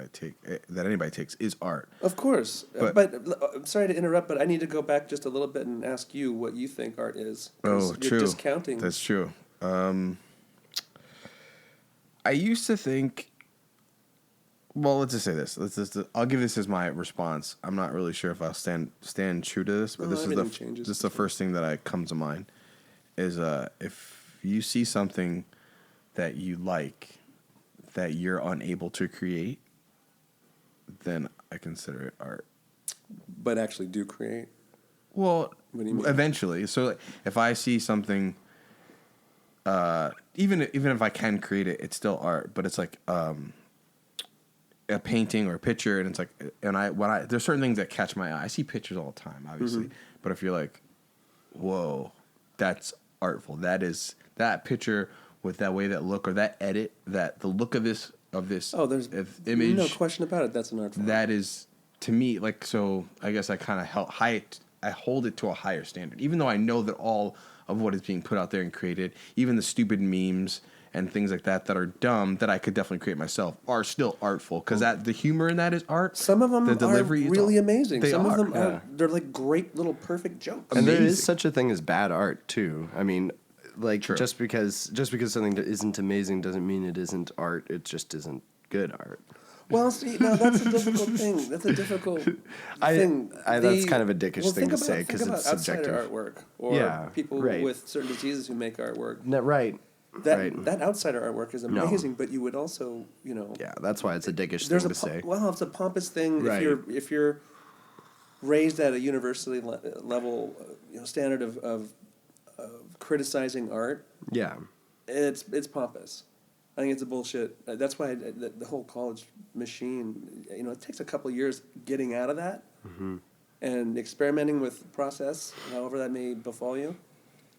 that anybody takes is art. Of course. But I'm sorry to interrupt, but I need to go back just a little bit and ask you what you think art is. 'Cause Oh, true. You're discounting. That's true. I used to think. Well, let's just say this. I'll give this as my response. I'm not really sure if I'll stand true to this, but Well, everything changes. this is the first thing that comes to mind. Is if you see something that you like that you're unable to create, then I consider it art. But actually do create. Well, What do you mean? eventually. So like, if I see something, even if I can create it, it's still art. But it's like a painting or a picture, and it's like, there's certain things that catch my eye. I see pictures all the time, obviously. Mm-hmm. But if you're like, whoa, that's artful. That picture with that way, that look, or that edit, that the look of this There's image, no question about it. That's an art form. that is to me like, so I guess I kind of I hold it to a higher standard, even though I know that all of what is being put out there and created, even the stupid memes and things like that are dumb that I could definitely create myself, are still artful, because the humor in that is art. Some of them the delivery are is really all- amazing. They Some are. of them they're like great little perfect jokes. And there is Amazing. such a thing as bad art too. I mean, like True. just because something that isn't amazing doesn't mean it isn't art. It just isn't good art. Well, see, now that's a difficult thing. That's a difficult thing. That's kind of a dickish thing think to about- say, 'cause think it's about outsider subjective. artwork, or Yeah, people right. with certain diseases who make artwork. Right. Right. That outsider artwork is amazing, but you would also, Yeah, that's why it's a dickish there's thing a to say. well, it's a pompous thing Right. if you're raised at a university level, standard of criticizing art. Yeah. It's pompous. I think it's a bullshit. That's why the whole college machine, it takes a couple of years getting out of that and experimenting with the process, however that may befall you,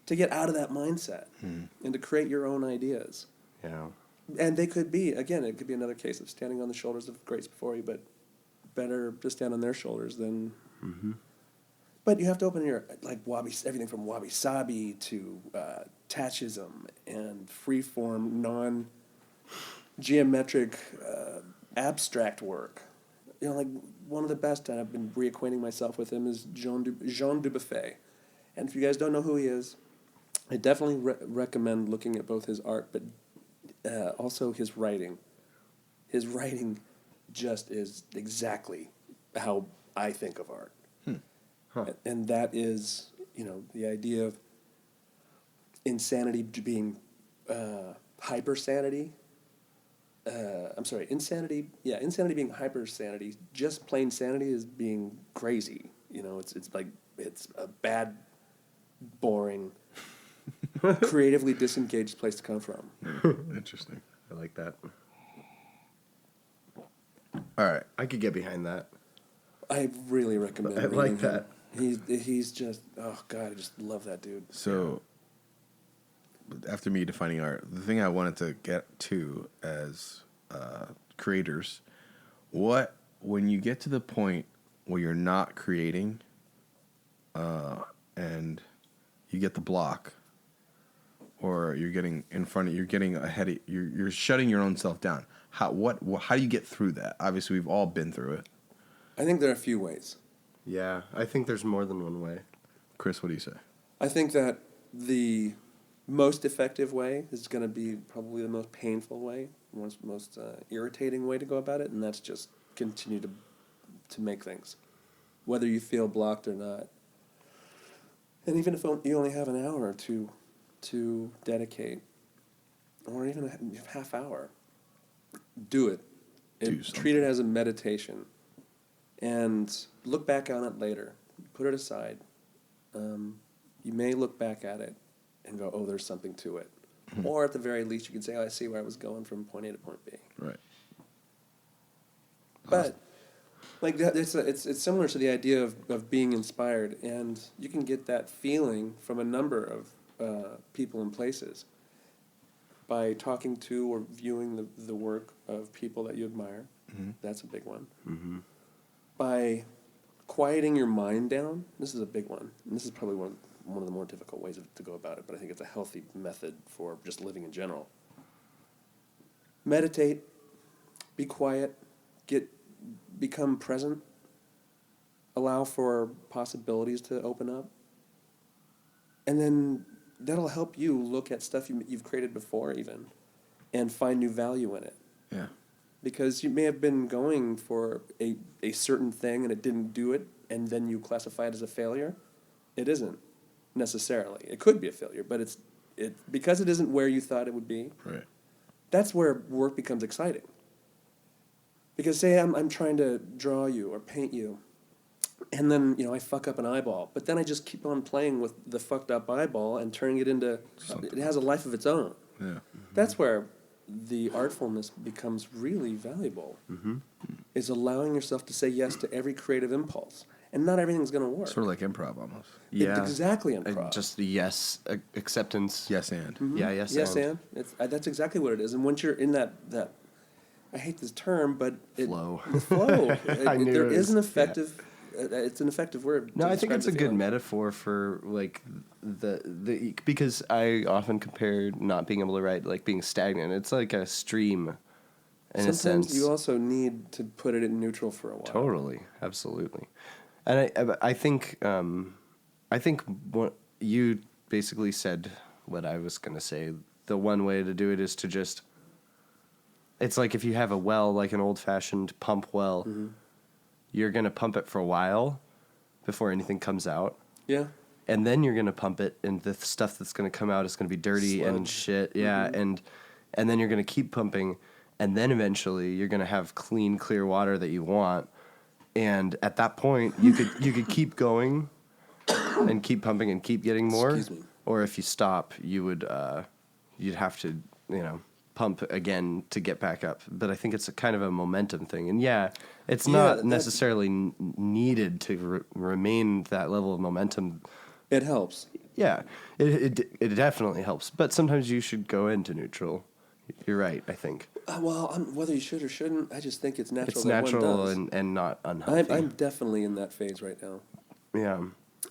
to get out of that mindset and to create your own ideas. Yeah. And they could be, again, it could be another case of standing on the shoulders of greats before you, but better to stand on their shoulders than... But you have to open your, like, everything from wabi-sabi to tachism and freeform, non-geometric, abstract work. Like, one of the best, and I've been reacquainting myself with him, is Jean Dubuffet. And if you guys don't know who he is, I definitely recommend looking at both his art, but also his writing. His writing just is exactly how I think of art. And that is, the idea of insanity being hypersanity. Insanity being hypersanity. Just plain sanity is being crazy. It's a bad, boring, creatively disengaged place to come from. Interesting. I like that. All right. I could get behind that. I really recommend I reading like him. that. He's just, oh God, I just love that dude. So, after me defining art, the thing I wanted to get to as creators, when you get to the point where you're not creating, and you get the block, or you're getting ahead, you're shutting your own self down. How do you get through that? Obviously, we've all been through it. I think there are a few ways. Yeah, I think there's more than one way. Chris, what do you say? I think that the most effective way is going to be probably the most painful way, most irritating way to go about it, and that's just continue to make things, whether you feel blocked or not. And even if you only have an hour or two to dedicate, or even a half hour, do it. Treat it as a meditation. And look back on it later. Put it aside. you may look back at it and go, oh, there's something to it. Or at the very least, you could say, oh, I see where I was going from point A to point B. Right. But like it's similar to the idea of being inspired, and you can get that feeling from a number of people and places by talking to or viewing the work of people that you admire. That's a big one. By quieting your mind down. This is a big one, and this is probably one of the more difficult ways to go about it, but I think it's a healthy method for just living in general. Meditate, be quiet, become present, allow for possibilities to open up, and then that'll help you look at stuff you've created before even and find new value in it. Yeah. Because you may have been going for a certain thing and it didn't do it, and then you classify it as a failure. It isn't necessarily. It could be a failure, but it's because it isn't where you thought it would be. Right. That's where work becomes exciting. Because say I'm trying to draw you or paint you, and then I fuck up an eyeball, but then I just keep on playing with the fucked up eyeball and turning it into it has a life of its own. Yeah. That's where the artfulness becomes really valuable. Is allowing yourself to say yes to every creative impulse, and not everything's going to work. Sort of like improv almost. Yeah. Exactly improv. Just the yes acceptance. Yes and. Yeah, yes, Yes, and that's exactly what it is. And once you're in that I hate this term, but Flow. The flow. I knew there it is was- an effective. It's an effective word. No, to I think describe it's a the good feeling. metaphor for like the because I often compare not being able to write like being stagnant. It's like a stream, in a Sometimes sense. you also need to put it in neutral for a while. Totally, absolutely, and I think what you basically said what I was gonna say. The one way to do it is to just. It's like if you have a well, like an old-fashioned pump well, you're gonna pump it for a while before anything comes out. Yeah. And then you're gonna pump it, and the stuff that's gonna come out is gonna be dirty and Sludge. shit. Yeah, and then you're gonna keep pumping, and then eventually you're gonna have clean, clear water that you want. And at that point, you could keep going, and keep pumping and keep getting more. Excuse me. Or if you stop, you would you'd have to pump again to get back up. But I think it's a kind of a momentum thing, and it's not necessarily needed to remain that level of momentum. It helps. Yeah, it definitely helps. But sometimes you should go into neutral. You're right, I think. Whether you should or shouldn't, I just think it's natural. It's that natural one does. and not unhealthy. I'm definitely in that phase right now, Yeah.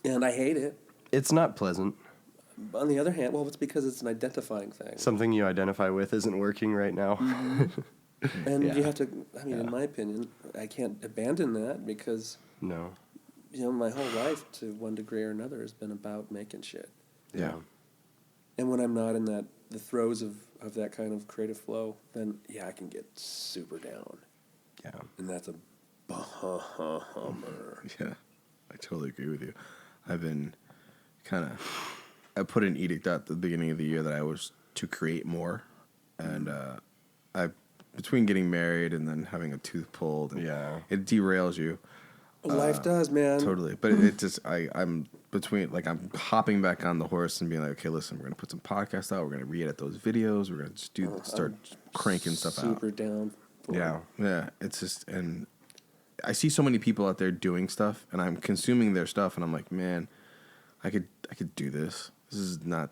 and I hate it. It's not pleasant. On the other hand, it's because it's an identifying thing. Something you identify with isn't working right now. And Yeah. you have to, in my opinion, I can't abandon that because, No. my whole life to one degree or another has been about making shit. Yeah. And when I'm not in the throes of that kind of creative flow, then, I can get super down. Yeah. And that's a bummer. Yeah, I totally agree with you. I've been I put an edict out at the beginning of the year that I was to create more, and between getting married and then having a tooth pulled, and it derails you. Life does, man. Totally, but it just I'm between I'm hopping back on the horse and being like, okay, listen, we're gonna put some podcasts out. We're gonna re-edit those videos. We're gonna just start cranking stuff out. Super down. For it. Yeah. It's just, and I see so many people out there doing stuff, and I'm consuming their stuff, and I'm like, man, I could do this. This is not,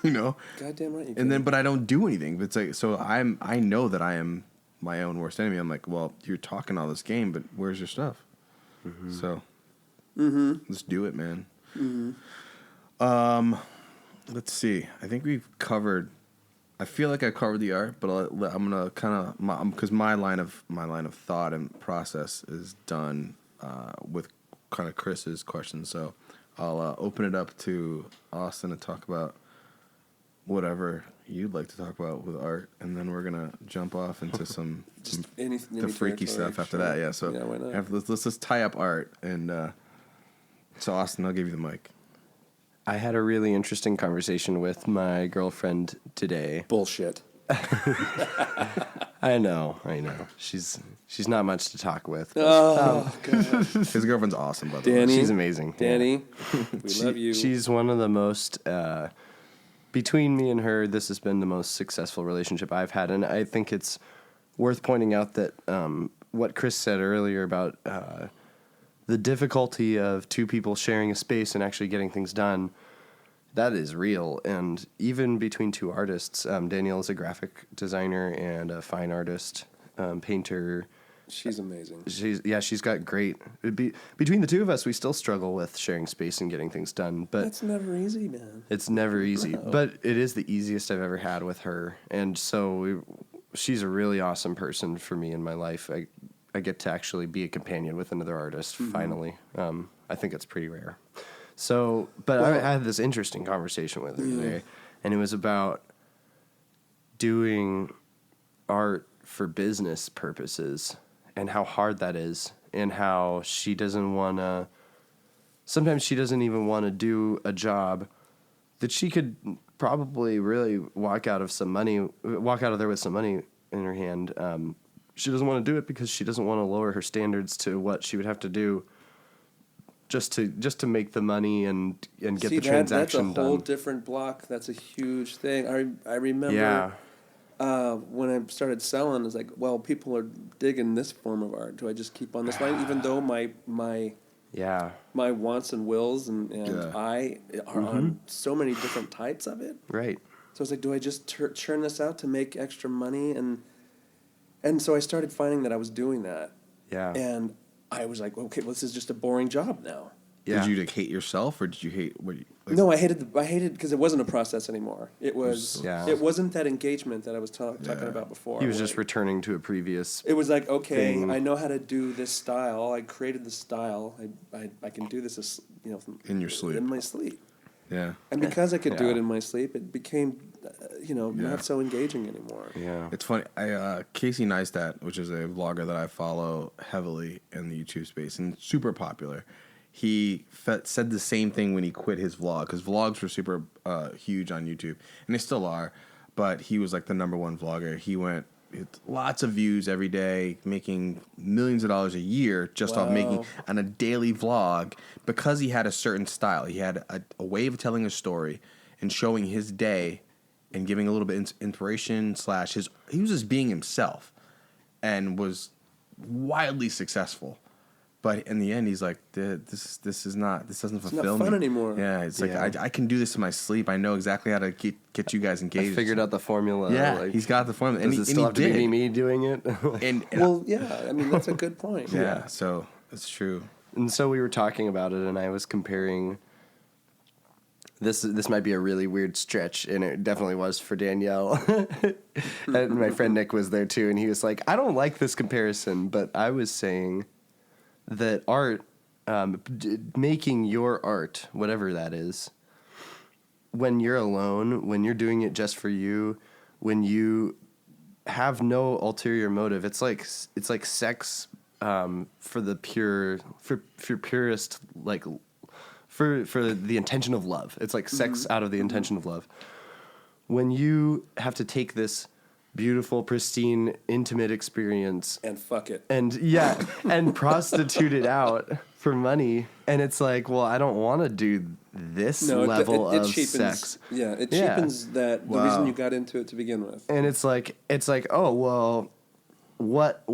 Goddamn right. You And then, but I don't do anything. But it's like, so I know that I am my own worst enemy. I'm like, well, you're talking all this game, but where's your stuff? So, let's do it, man. Let's see. I think we've covered. I feel like I covered the art, but I'm gonna kind of because my line of thought and process is done with kind of Chris's questions. So I'll open it up to Austin to talk about whatever you'd like to talk about with art, and then we're gonna jump off into some any the freaky territory, stuff after sure. that. Yeah. So why not? let's just tie up art, and so Austin, I'll give you the mic. I had a really interesting conversation with my girlfriend today. Bullshit. I know. She's not much to talk with. Oh, God. His girlfriend's awesome, by the way. Danny. She's amazing. Danny, we love you. She's one of the most, between me and her, this has been the most successful relationship I've had. And I think it's worth pointing out that what Chris said earlier about the difficulty of two people sharing a space and actually getting things done, that is real. And even between two artists, Danielle is a graphic designer and a fine artist, painter. She's amazing. She's got great. Between the two of us, we still struggle with sharing space and getting things done. But That's never easy, man. it's never easy. But it is the easiest I've ever had with her. And so she's a really awesome person for me in my life. I get to actually be a companion with another artist, finally. I think it's pretty rare. So, but I had this interesting conversation with her today, and it was about doing art for business purposes and how hard that is, and how she doesn't want to, sometimes she doesn't even want to do a job that she could probably really walk out of there with some money in her hand. She doesn't want to do it because she doesn't want to lower her standards to what she would have to do just to make the money and get the transaction done. That's a whole different block. That's a huge thing. I remember when I started selling, it's like, well, people are digging this form of art. Do I just keep on this line, even though my wants and wills and I are on so many different types of it? Right. So it's like, do I just churn this out to make extra money? And so I started finding that I was doing that. Yeah. And I was like, okay, well, this is just a boring job now. Yeah. Did you hate yourself, or did you hate what? No, I hated because it wasn't a process anymore. It was. It wasn't that engagement that I was talking about before. He was just returning to a previous. It was like, okay, thing. I know how to do this style. I created the style. I can do this, in your sleep. In my sleep. Yeah. And because I could do it in my sleep, it became, not so engaging anymore. Yeah. It's funny. Casey Neistat, which is a vlogger that I follow heavily in the YouTube space and super popular, he said the same thing when he quit his vlog, because vlogs were super huge on YouTube, and they still are, but he was like the number one vlogger. He went lots of views every day, making millions of dollars a year just off making on a daily vlog, because he had a certain style. He had a way of telling a story and showing his day and giving a little bit inspiration / he was just being himself and was wildly successful. But in the end, he's like, this doesn't fulfill me. Not fun anymore. Yeah, it's like I can do this in my sleep. I know exactly how to get you guys engaged. I figured out the formula. Yeah, he's got the formula. Does it still have to be me doing it? That's a good point. Yeah, so it's true. And so we were talking about it, and I was comparing. This might be a really weird stretch, and it definitely was for Danielle. And my friend Nick was there too, and he was like, I don't like this comparison, but I was saying that art, making your art, whatever that is, when you're alone, when you're doing it just for you, when you have no ulterior motive, it's like sex for the purest, like for the intention of love. It's like sex out of the intention of love. When you have to take this beautiful, pristine, intimate experience and fuck it, and and prostitute it out for money, and it's like, well, I don't want to do this level of sex. Yeah, it cheapens the reason you got into it to begin with. And it's like, oh well, what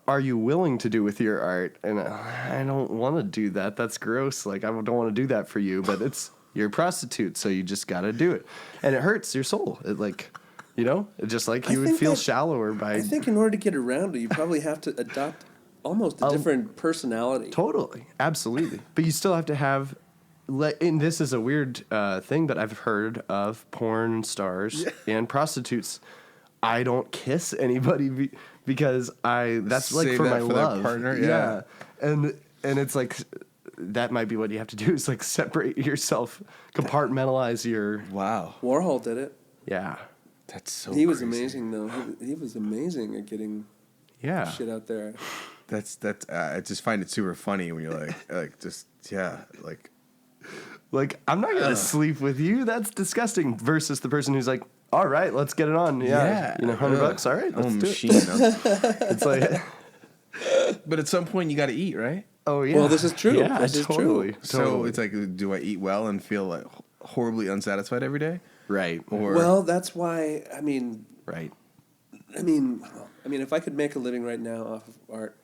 are you willing to do with your art? And I don't want to do that. That's gross. Like, I don't want to do that for you, but you're a prostitute, so you just got to do it, and it hurts your soul. It like. Just like you would feel shallower by. I think in order to get around it, you probably have to adopt almost a different personality. Totally, absolutely. But you still have to have. And this is a weird thing, but I've heard of porn stars and prostitutes. I don't kiss anybody because that's like Save for that my for their love. partner. Yeah, and it's like. That might be what you have to do is like separate yourself, compartmentalize your. Wow. Warhol did it. Yeah. That's so He was crazy. amazing, though. He was amazing at getting shit out there. That's I just find it super funny when you're like Like, I'm not going to sleep with you. That's disgusting. Versus the person who's like, all right, let's get it on. Yeah. You know, $100. All right, let's do machine. it. It's like, But at some point, you got to eat, right? oh, yeah. Well, this is true. Yeah, This is totally. true. So it's like, do I eat well and feel like horribly unsatisfied every day? Right. Or Well, that's why, Right. if I could make a living right now off of art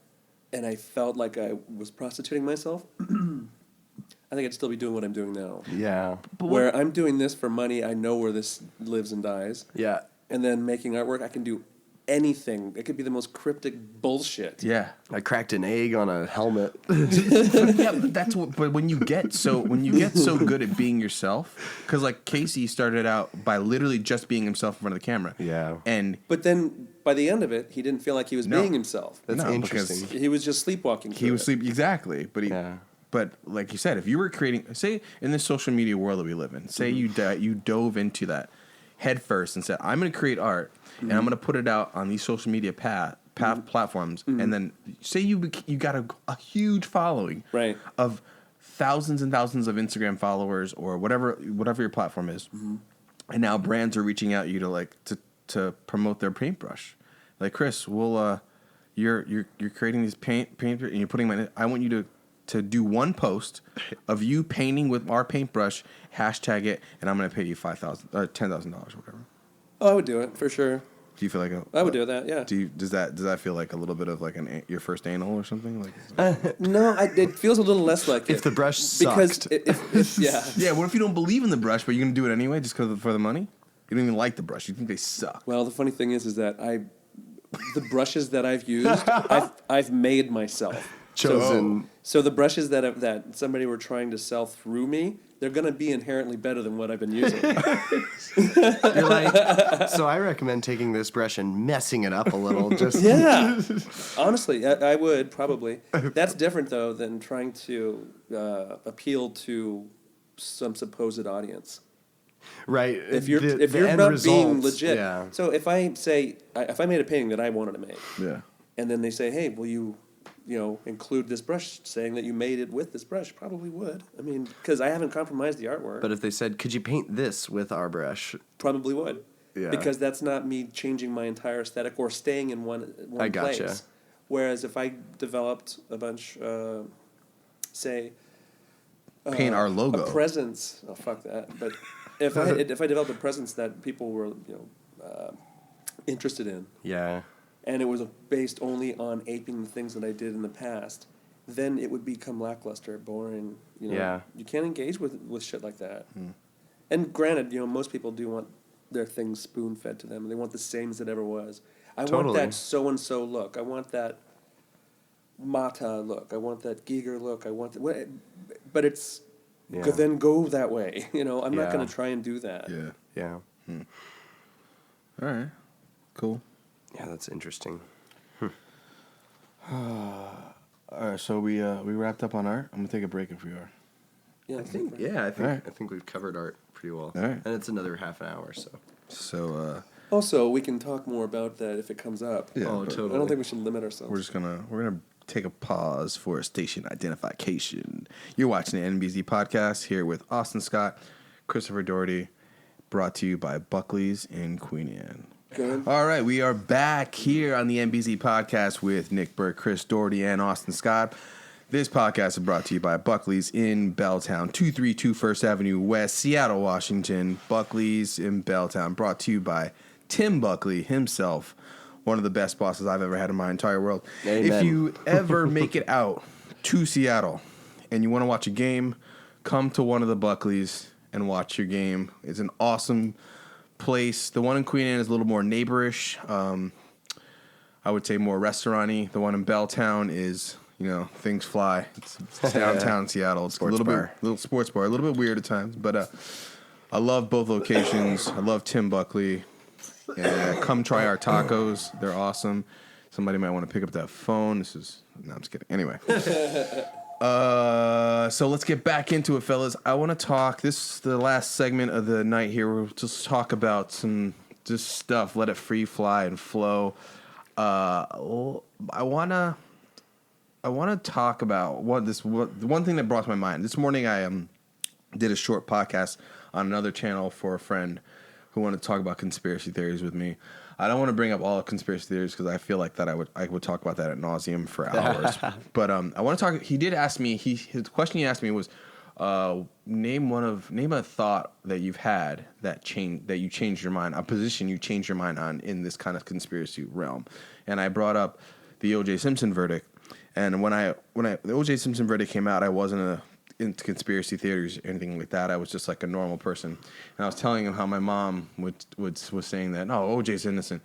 and I felt like I was prostituting myself, I think I'd still be doing what I'm doing now. Yeah. Where I'm doing this for money, I know where this lives and dies. Yeah. And then making artwork, I can do anything. It could be the most cryptic bullshit. yeah. I cracked an egg on a helmet. Yeah, but that's what. But when you get so good at being yourself, because like Casey started out by literally just being himself in front of the camera. Yeah. And But then by the end of it, he didn't feel like he was No. being himself. That's No, interesting. He was just sleepwalking. he was sleep exactly. But Yeah. But like you said, if you were creating, say in this social media world that we live in, say you dove into that head first and said, I'm going to create art and I'm going to put it out on these social media platforms, and then say you got a huge following, Right. of thousands and thousands of Instagram followers or whatever your platform is, and now brands are reaching out to you to promote their paintbrush. Like, Chris, you're creating these paint and you're putting I want you to do one post of you painting with our paintbrush, hashtag it, and I'm going to pay you $5,000 or $10,000 or whatever. Oh, I would do it for sure. Do you feel like I would do that. Yeah. does that feel like a little bit of like your first anal or something? Like, No, it feels a little less like If it. the brush because sucked. if yeah. yeah. What if you don't believe in the brush, but you're going to do it anyway just for the money? You don't even like the brush. You think they suck. Well, the funny thing is that the brushes that I've used, I've made myself. Chosen. So the brushes that somebody were trying to sell through me, they're going to be inherently better than what I've been using. You're like, so I recommend taking this brush and messing it up a little. Just Yeah. Honestly, I would probably. That's different, though, than trying to appeal to some supposed audience. Right. If you're The end not result, being legit. Yeah. So if I made a painting that I wanted to make, Yeah. and then they say, hey, will you include this brush, saying that you made it with this brush, probably would. I mean, because I haven't compromised the artwork. But if they said, could you paint this with our brush? Probably would. Yeah. Because that's not me changing my entire aesthetic or staying in one I gotcha. place. Whereas if I developed a bunch, say, Paint our logo. a presence. Oh, fuck that. But if I developed a presence that people were interested in, Yeah. and it was based only on aping the things that I did in the past, then it would become lackluster, boring. Yeah. You can't engage with shit like that. And granted, most people do want their things spoon fed to them. They want the same as it ever was. I want Totally. that so and so look. I want that Mata look. I want that Giger look. I want but it's Yeah. then go that way. I'm not Yeah. going to try and do that. Yeah. Yeah. All right. Cool. Yeah, that's interesting. All right. So we wrapped up on art. I'm gonna take a break if we are. Yeah, I think Alright. I think we've covered art pretty well. Alright. And it's another half an hour, so. So Also, we can talk more about that if it comes up. yeah. Oh, but totally. I don't think we should limit ourselves. we're gonna take a pause for a station identification. You're watching the NBZ podcast here with Austin Scott, Christopher Doherty, brought to you by Buckley's in Queen Anne. Good. All right, we are back here on the NBZ podcast with Nick Burke, Chris Doherty, and Austin Scott. This podcast is brought to you by Buckley's in Belltown, 232 First Avenue West, Seattle, Washington. Buckley's in Belltown, brought to you by Tim Buckley himself, one of the best bosses I've ever had in my entire world. Amen. If you ever make it out to Seattle and you want to watch a game, come to one of the Buckleys and watch your game. It's an awesome place. The one in Queen Anne is a little more neighborish. I would say more restaurant-y. The one in Belltown is, things fly. It's downtown Seattle. It's Sports a little bar. little sports bar, a little bit weird at times, but I love both locations. I love Tim Buckley. And come try our tacos. They're awesome. Somebody might want to pick up that phone. No, I'm just kidding. Anyway. So let's get back into it, fellas. I want to talk. This is the last segment of the night here. We'll just talk about some just stuff. Let it free fly and flow. I want to talk about the one thing that brought to my mind. This morning I did a short podcast on another channel for a friend who wanted to talk about conspiracy theories with me. I don't want to bring up all conspiracy theories because I feel like that I would talk about that at nauseum for hours. But I want to talk. He did ask me. His question he asked me was, name a thought that you've had that you changed your mind, a position you changed your mind on in this kind of conspiracy realm. And I brought up the O.J. Simpson verdict. And when the O.J. Simpson verdict came out, I wasn't into conspiracy theories or anything like that. I was just like a normal person. And I was telling him how my mom was saying that, no, O.J.'s innocent.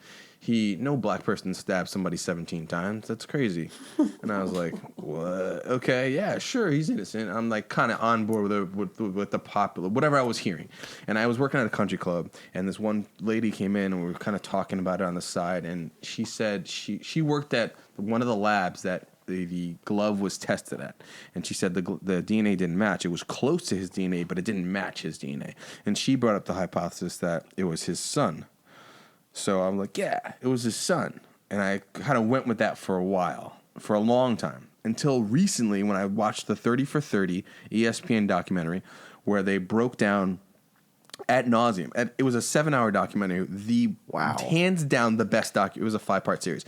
No black person stabbed somebody 17 times. That's crazy. And I was like, what? Okay, yeah, sure, he's innocent. I'm like kind of on board with the popular, whatever I was hearing. And I was working at a country club, and this one lady came in, and we were kind of talking about it on the side. And she said she worked at one of the labs that the glove was tested at. And she said the DNA didn't match. It was close to his DNA, but it didn't match his DNA. And she brought up the hypothesis that it was his son. So I'm like, yeah, it was his son. And I kind of went with that for a long time. Until recently when I watched the 30 for 30 ESPN documentary where they broke down ad nauseum. It was a 7-hour documentary. Hands down the best it was a 5-part series.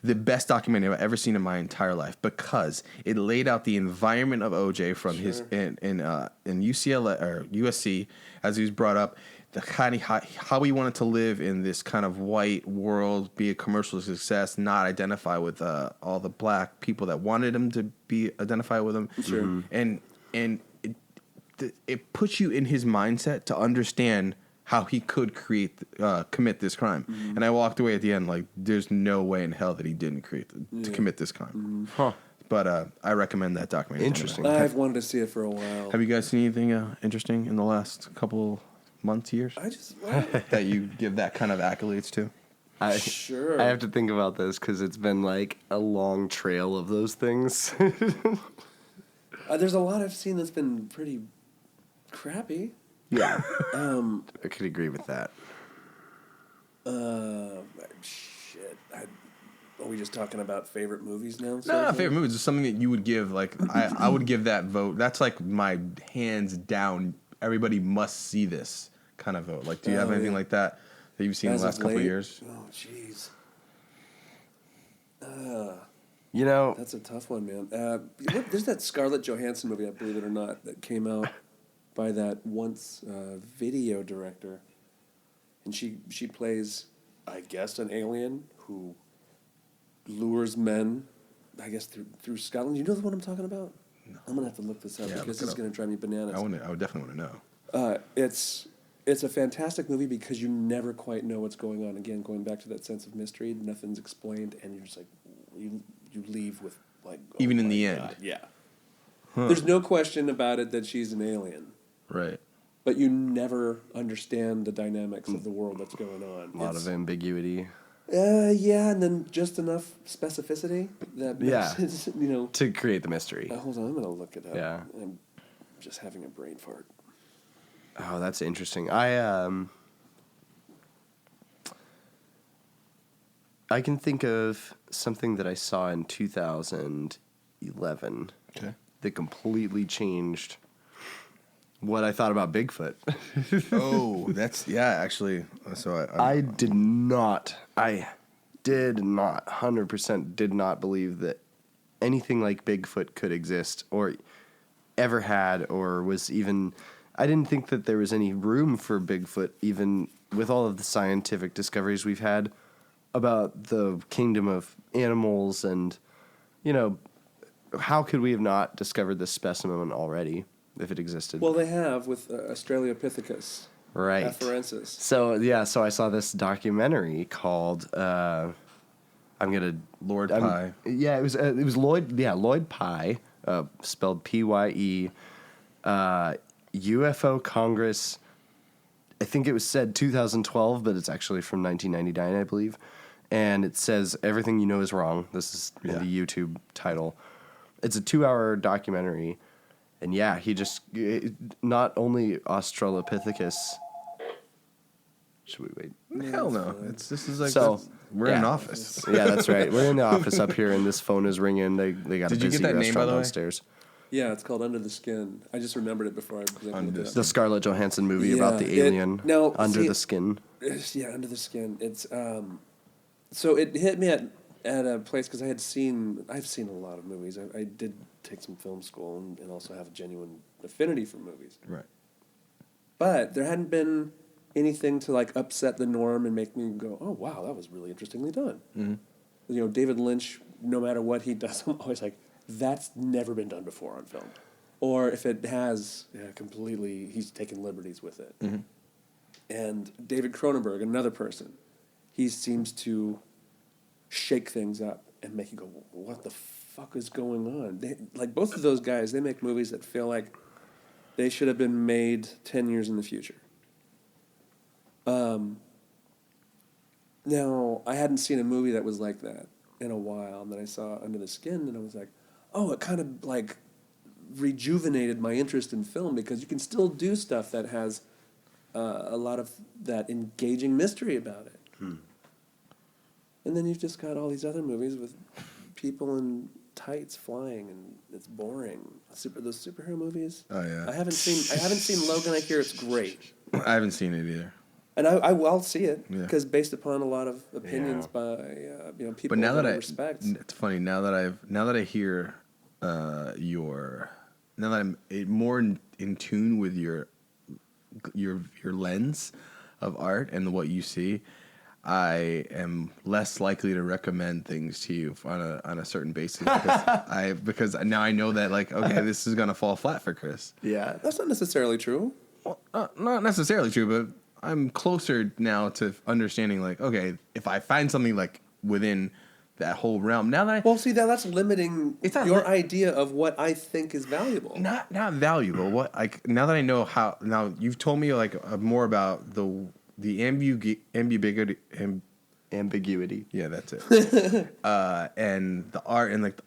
The best documentary I've ever seen in my entire life because it laid out the environment of OJ from his in UCLA or USC as he was brought up, the kind of how he wanted to live in this kind of white world, be a commercial success, not identify with all the black people that wanted him to be identified with him. Sure. And it puts you in his mindset to understand how he could commit this crime. Mm-hmm. And I walked away at the end like, there's no way in hell that he didn't commit this crime. Mm-hmm. Huh. But I recommend that documentary. Interesting. I've wanted to see it for a while. Have you guys seen anything interesting in the last couple months, years? That you give that kind of accolades to? Sure. I have to think about this because it's been like a long trail of those things. There's a lot I've seen that's been pretty crappy. Yeah. I could agree with that. Shit. Are we just talking about favorite movies now? No, favorite movies is something that you would give. Like I would give that vote. That's like my hands down. Everybody must see this kind of vote. Like, do you have anything like that you've seen in the last couple of years? Oh, jeez. That's a tough one, man. There's that Scarlett Johansson movie, I believe it or not, that came out by that once video director, and she plays, I guess, an alien who lures men, I guess through Scotland. You know the one I'm talking about? No. I'm gonna have to look this up because this is gonna drive me bananas. I would definitely want to know. It's a fantastic movie because you never quite know what's going on. Again, going back to that sense of mystery, nothing's explained, and you're just like you leave with like even in the end, yeah. Huh. There's no question about it that she's an alien. Right. But you never understand the dynamics of the world that's going on. A lot of ambiguity. Yeah, and then just enough specificity that makes it, to create the mystery. Hold on, I'm going to look it up. Yeah. I'm just having a brain fart. Oh, that's interesting. I can think of something that I saw in 2011 that completely changed what I thought about Bigfoot. Actually. So I did not 100% did not believe that anything like Bigfoot could exist or ever had or was even. I didn't think that there was any room for Bigfoot, even with all of the scientific discoveries we've had about the kingdom of animals and, how could we have not discovered this specimen already? If it existed. Well, they have with Australopithecus. Right. Afarensis. So I saw this documentary called Lord Pye. Yeah, it was Lloyd Pye, spelled Pye, UFO Congress. I think it was said 2012, but it's actually from 1999, I believe. And it says everything you know is wrong. This is the YouTube title. It's a 2-hour documentary. And he just not only Australopithecus. Should we wait? Hell no! This is like we're in an office. Yeah, that's right. We're in the office up here, and this phone is ringing. They got Did a busy you get that name, by restaurant the way? downstairs. Yeah, it's called Under the Skin. I just remembered it before I was able to look it up. The Scarlett Johansson movie about the Yeah, alien Under the Skin. Yeah, Under the Skin. It's so it hit me at a place because I've seen a lot of movies. I did take some film school and also have a genuine affinity for movies. Right. But there hadn't been anything to like upset the norm and make me go, oh wow, that was really interestingly done. Mm-hmm. You know, David Lynch, no matter what he does, I'm always like, that's never been done before on film. Or if it has, completely, he's taken liberties with it. Mm-hmm. And David Cronenberg, another person, he seems to shake things up and make you go, what the fuck is going on? Like both of those guys, they make movies that feel like they should have been made 10 years in the future. Now, I hadn't seen a movie that was like that in a while, and then I saw Under the Skin, and I was like, oh, it kind of like rejuvenated my interest in film because you can still do stuff that has a lot of that engaging mystery about it. And then you've just got all these other movies with people in tights flying, and it's boring. Those superhero movies. Oh yeah. I haven't seen Logan. I hear it's great. I haven't seen it either. And I'll see it Yeah. based upon a lot of opinions by people But now that that I respect. it's funny now that I hear now that I'm more in tune with your lens of art and what you see, I am less likely to recommend things to you on a certain basis because now I know that like okay, this is gonna fall flat for Chris. Yeah. That's not necessarily true. Well, not necessarily true, but I'm closer now to understanding like okay, if I find something like within that whole realm, now that Well, see, that's limiting It's not your idea of what I think is valuable. not valuable. What like now that I know how now you've told me like more about the ambiguity. Ambiguity. Yeah, that's it. And the art and like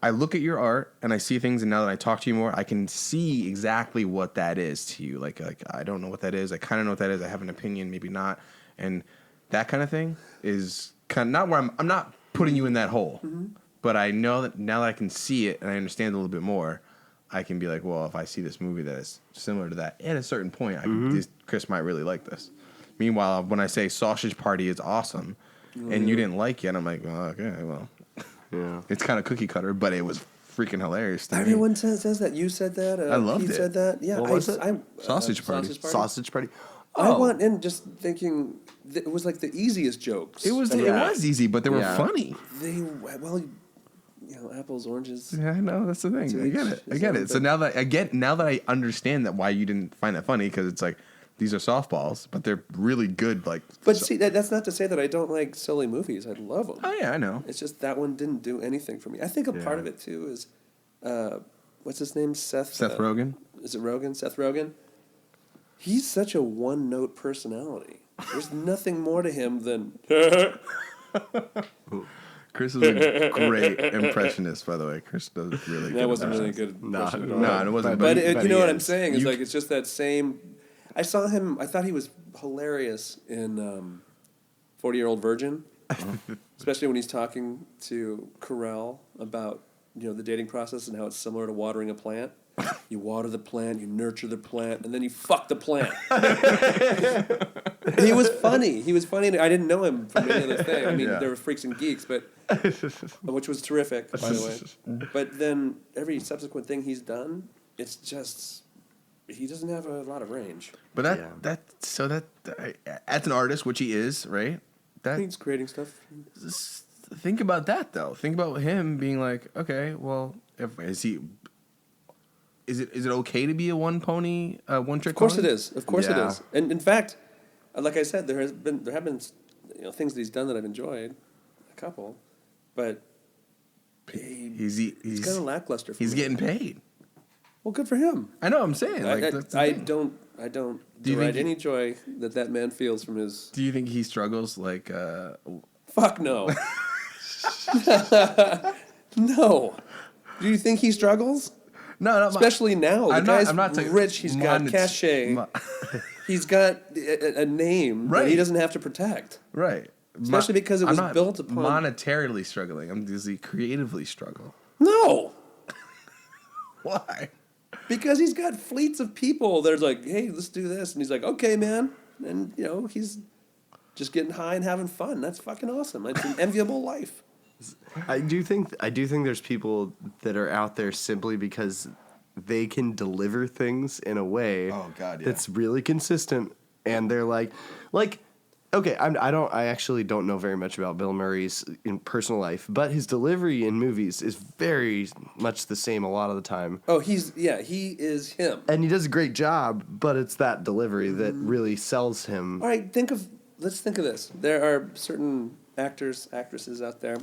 I look at your art and I see things, and now that I talk to you more, I can see exactly what that is to you. Like I don't know what that is. I kind of know what that is. I have an opinion, maybe not, and that kind of thing is kind of not where I'm not putting you in that hole, but I know that now that I can see it and I understand a little bit more, I can be like, well, if I see this movie that is similar to that, at a certain point, Chris might really like this. Meanwhile, when I say Sausage Party is awesome, and you didn't like it, I'm like, well, okay, well, Yeah. it's kind of cookie cutter, but it was freaking hilarious to me. Everyone says that. You said that. I loved Pete it. said that. Yeah, What was it? Sausage Party. Sausage Party. I went in just thinking it was like the easiest jokes. It was easy, but they were funny. Apples, oranges. Yeah, I know that's the thing. I get it. So now that I understand that why you didn't find that funny, because it's like these are softballs, but they're really good. Like, But see, that's not to say that I don't like silly movies. I love them. oh yeah, I know. It's just that one didn't do anything for me. I think a part of it too is, what's his name? Seth Rogen. Is it Rogen? Seth Rogen. He's such a one-note personality. There's nothing more to him than. Chris is a great impressionist, by the way. Chris does really good. That wasn't really a impressions. good impression at all. No, it wasn't. But you know what I'm is. saying? It's like it's just that same. I saw him. I thought he was hilarious in 40-Year-Old Virgin, especially when he's talking to Carell about the dating process and how it's similar to watering a plant. You water the plant, you nurture the plant, and then you fuck the plant. He was funny. I didn't know him from any other thing. I mean, there were Freaks and Geeks, but which was terrific, by the way. But then every subsequent thing he's done, it's just he doesn't have a lot of range. But as an artist, which he is, right? He's creating stuff. Think about that though. Think about him being like, okay, well, is it okay to be a one trick pony? Of course it is. Of course it is. And in fact, like I said, there have been things that he's done that I've enjoyed, a couple, but he's kind of lackluster. He's getting paid. Well, good for him. I know. I'm saying I don't deride any joy that man feels from his. Do you think he struggles like? Fuck no. No. Do you think he struggles? No, especially now. The guy's rich. He's got cachet. He's got a name that he doesn't have to protect. Right. Especially because it was built upon monetarily struggling. Does he creatively struggle? No. Why? Because he's got fleets of people. There's like, hey, let's do this, and he's like, okay, man, and he's just getting high and having fun. That's fucking awesome. It's an enviable life. I do think there's people that are out there simply because they can deliver things in a way that's really consistent, and they're like okay, I actually don't know very much about Bill Murray's in personal life, but his delivery in movies is very much the same a lot of the time. Oh, he is him. And he does a great job, but it's that delivery that really sells him. All right, let's think of this. There are certain actresses out there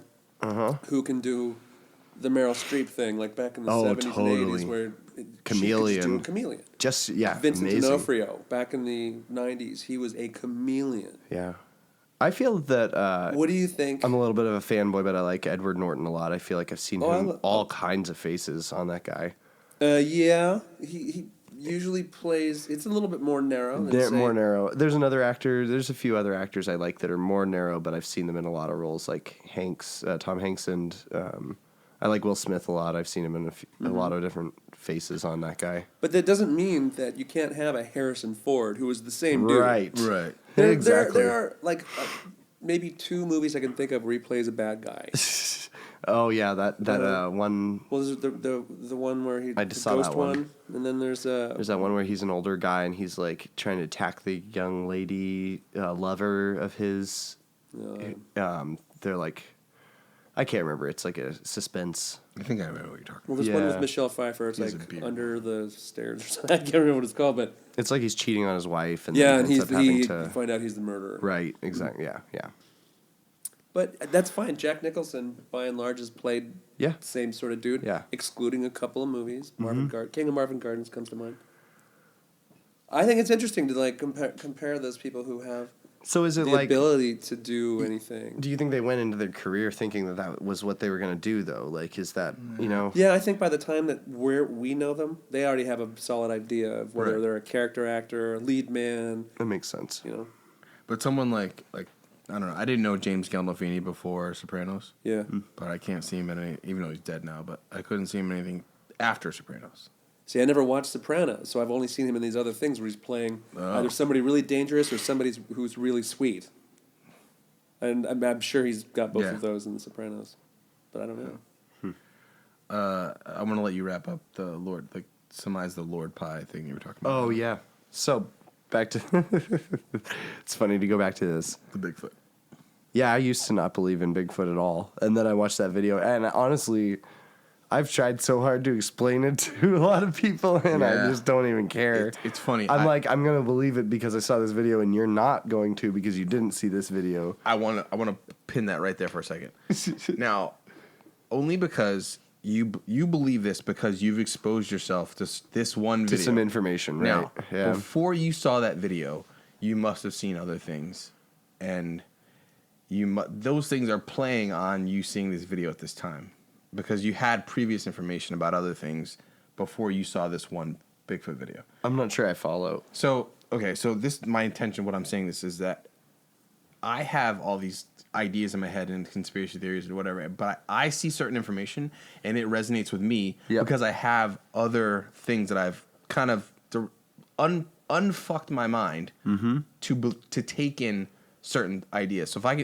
who can do the Meryl Streep thing, like back in the 70s and 80s, where Chameleon. Chameleon. Amazing. Vincent D'Onofrio, back in the 90s, he was a chameleon. Yeah. I feel that... what do you think? I'm a little bit of a fanboy, but I like Edward Norton a lot. I feel like I've seen all kinds of faces on that guy. Yeah. He usually plays... It's a little bit more narrow. They're more narrow. There's a few other actors I like that are more narrow, but I've seen them in a lot of roles, like Tom Hanks, and... I like Will Smith a lot. I've seen him in a lot of different faces on that guy. But that doesn't mean that you can't have a Harrison Ford who is the same dude. Right. There are like maybe 2 movies I can think of where he plays a bad guy. Oh yeah, that one. Well, there's the one where he. I just the saw ghost that one. And then there's that one where he's an older guy and he's like trying to attack the young lady lover of his. They're like. I can't remember. It's like a suspense. I think I remember what you're talking about. Well, there's one with Michelle Pfeiffer. It's like Under the Stairs or something. I can't remember what it's called, but... It's like he's cheating on his wife. And and you find out he's the murderer. Right, exactly, yeah. But that's fine. Jack Nicholson, by and large, has played the same sort of dude, excluding a couple of movies. King of Marvin Gardens comes to mind. I think it's interesting to like compare those people who have... So is it the ability to do anything? Do you think they went into their career thinking that was what they were going to do, though? Like, is that, Yeah, I think by the time that we know them, they already have a solid idea of whether they're a character actor, a lead man. That makes sense. But someone like I don't know. I didn't know James Gandolfini before Sopranos. Yeah. But I can't see him in any, even though he's dead now, but I couldn't see him in anything after Sopranos. See, I never watched Sopranos, so I've only seen him in these other things where he's playing either somebody really dangerous or somebody who's really sweet. And I'm sure he's got both of those in The Sopranos, but I don't know. I'm gonna let you wrap up surmise the Lord Pie thing you were talking about. Oh yeah. So back to it's funny to go back to this. The Bigfoot. Yeah, I used to not believe in Bigfoot at all, and then I watched that video, and honestly. I've tried so hard to explain it to a lot of people, and I just don't even care. It's funny. I'm I'm going to believe it because I saw this video, and you're not going to because you didn't see this video. I want to pin that right there for a second. Now, only because you believe this because you've exposed yourself to this one video. To some information, right? Now, before you saw that video, you must have seen other things, and those things are playing on you seeing this video at this time. Because you had previous information about other things before you saw this one Bigfoot video. I'm not sure I follow. So this my intention. What I'm saying this is that I have all these ideas in my head and conspiracy theories or whatever, but I see certain information and it resonates with me because I have other things that I've kind of unfucked my mind to take in certain ideas. So if I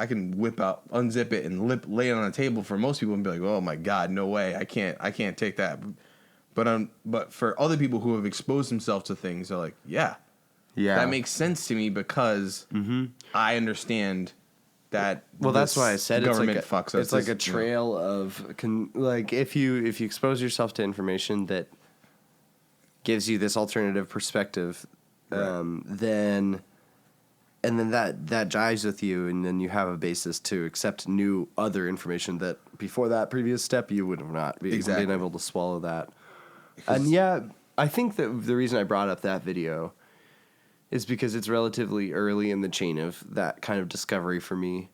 can whip out, unzip it, and lay it on the table for most people and be like, "Oh my God, no way! I can't take that." But for other people who have exposed themselves to things, they're like, "Yeah, that makes sense to me because I understand that." Well, that's why I said it's like a trail of if you expose yourself to information that gives you this alternative perspective, then. And then that jives with you, and then you have a basis to accept new other information that before that previous step you would have not been able to swallow that. And I think that the reason I brought up that video is because it's relatively early in the chain of that kind of discovery for me,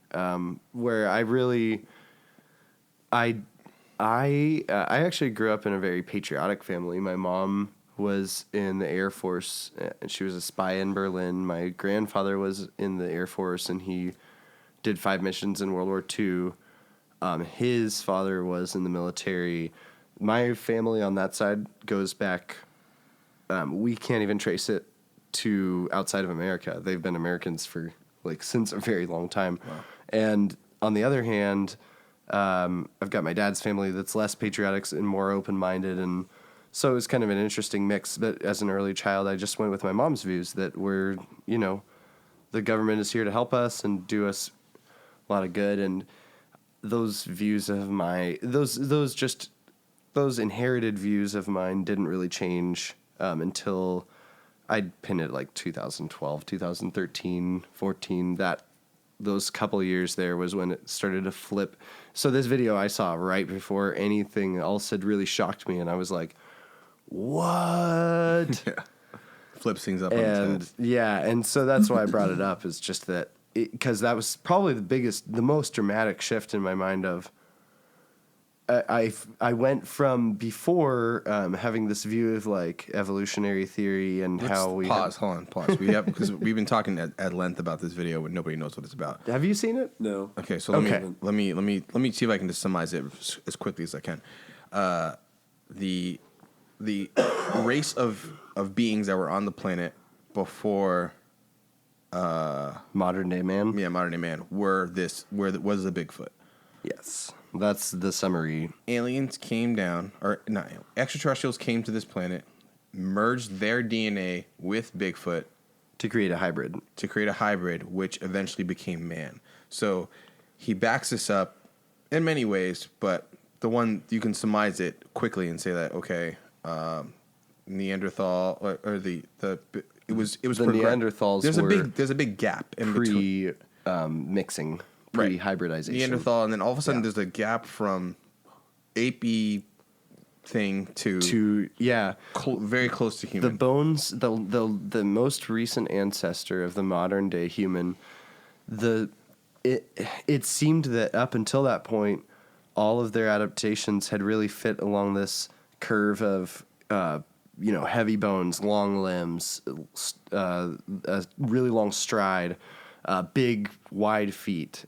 where I actually grew up in a very patriotic family. My mom was in the Air Force, and she was a spy in Berlin. My grandfather was in the Air Force, and he did 5 missions in World War II. His father was in the military. My family on that side goes back. We can't even trace it to outside of America. They've been Americans for since a very long time. Wow. And on the other hand, I've got my dad's family that's less patriotic and more open-minded, and so it was kind of an interesting mix. But as an early child, I just went with my mom's views that we're, the government is here to help us and do us a lot of good, and those views of those inherited views of mine didn't really change until I'd pin it 2012, 2013, 14. Those couple years there was when it started to flip. So this video I saw right before anything else had really shocked me, and I was like, "What?" Yeah. Flips things up on its head. Yeah, and so that's why I brought it up. Is just that because that was probably the most dramatic shift in my mind of. I went from before having this view of evolutionary theory and how we pause. Because we've been talking at length about this video, but nobody knows what it's about. Have you seen it? No. Okay, so let me see if I can just summarize it as quickly as I can. The race of beings that were on the planet before modern day man. Yeah, modern day man was the Bigfoot. Yes. That's the summary. Aliens came down, or not, extraterrestrials came to this planet, merged their DNA with Bigfoot to create a hybrid. Which eventually became man. So he backs this up in many ways, but the one you can surmise it quickly and say that Neanderthal or the it was the Neanderthals. There's a big gap in between mixing. Pre-hybridization. Neanderthal, and then all of a sudden there's a gap from apey thing to very close to human. The bones, the most recent ancestor of the modern day human, it seemed that up until that point, all of their adaptations had really fit along this curve of heavy bones, long limbs, a really long stride. Big, wide feet,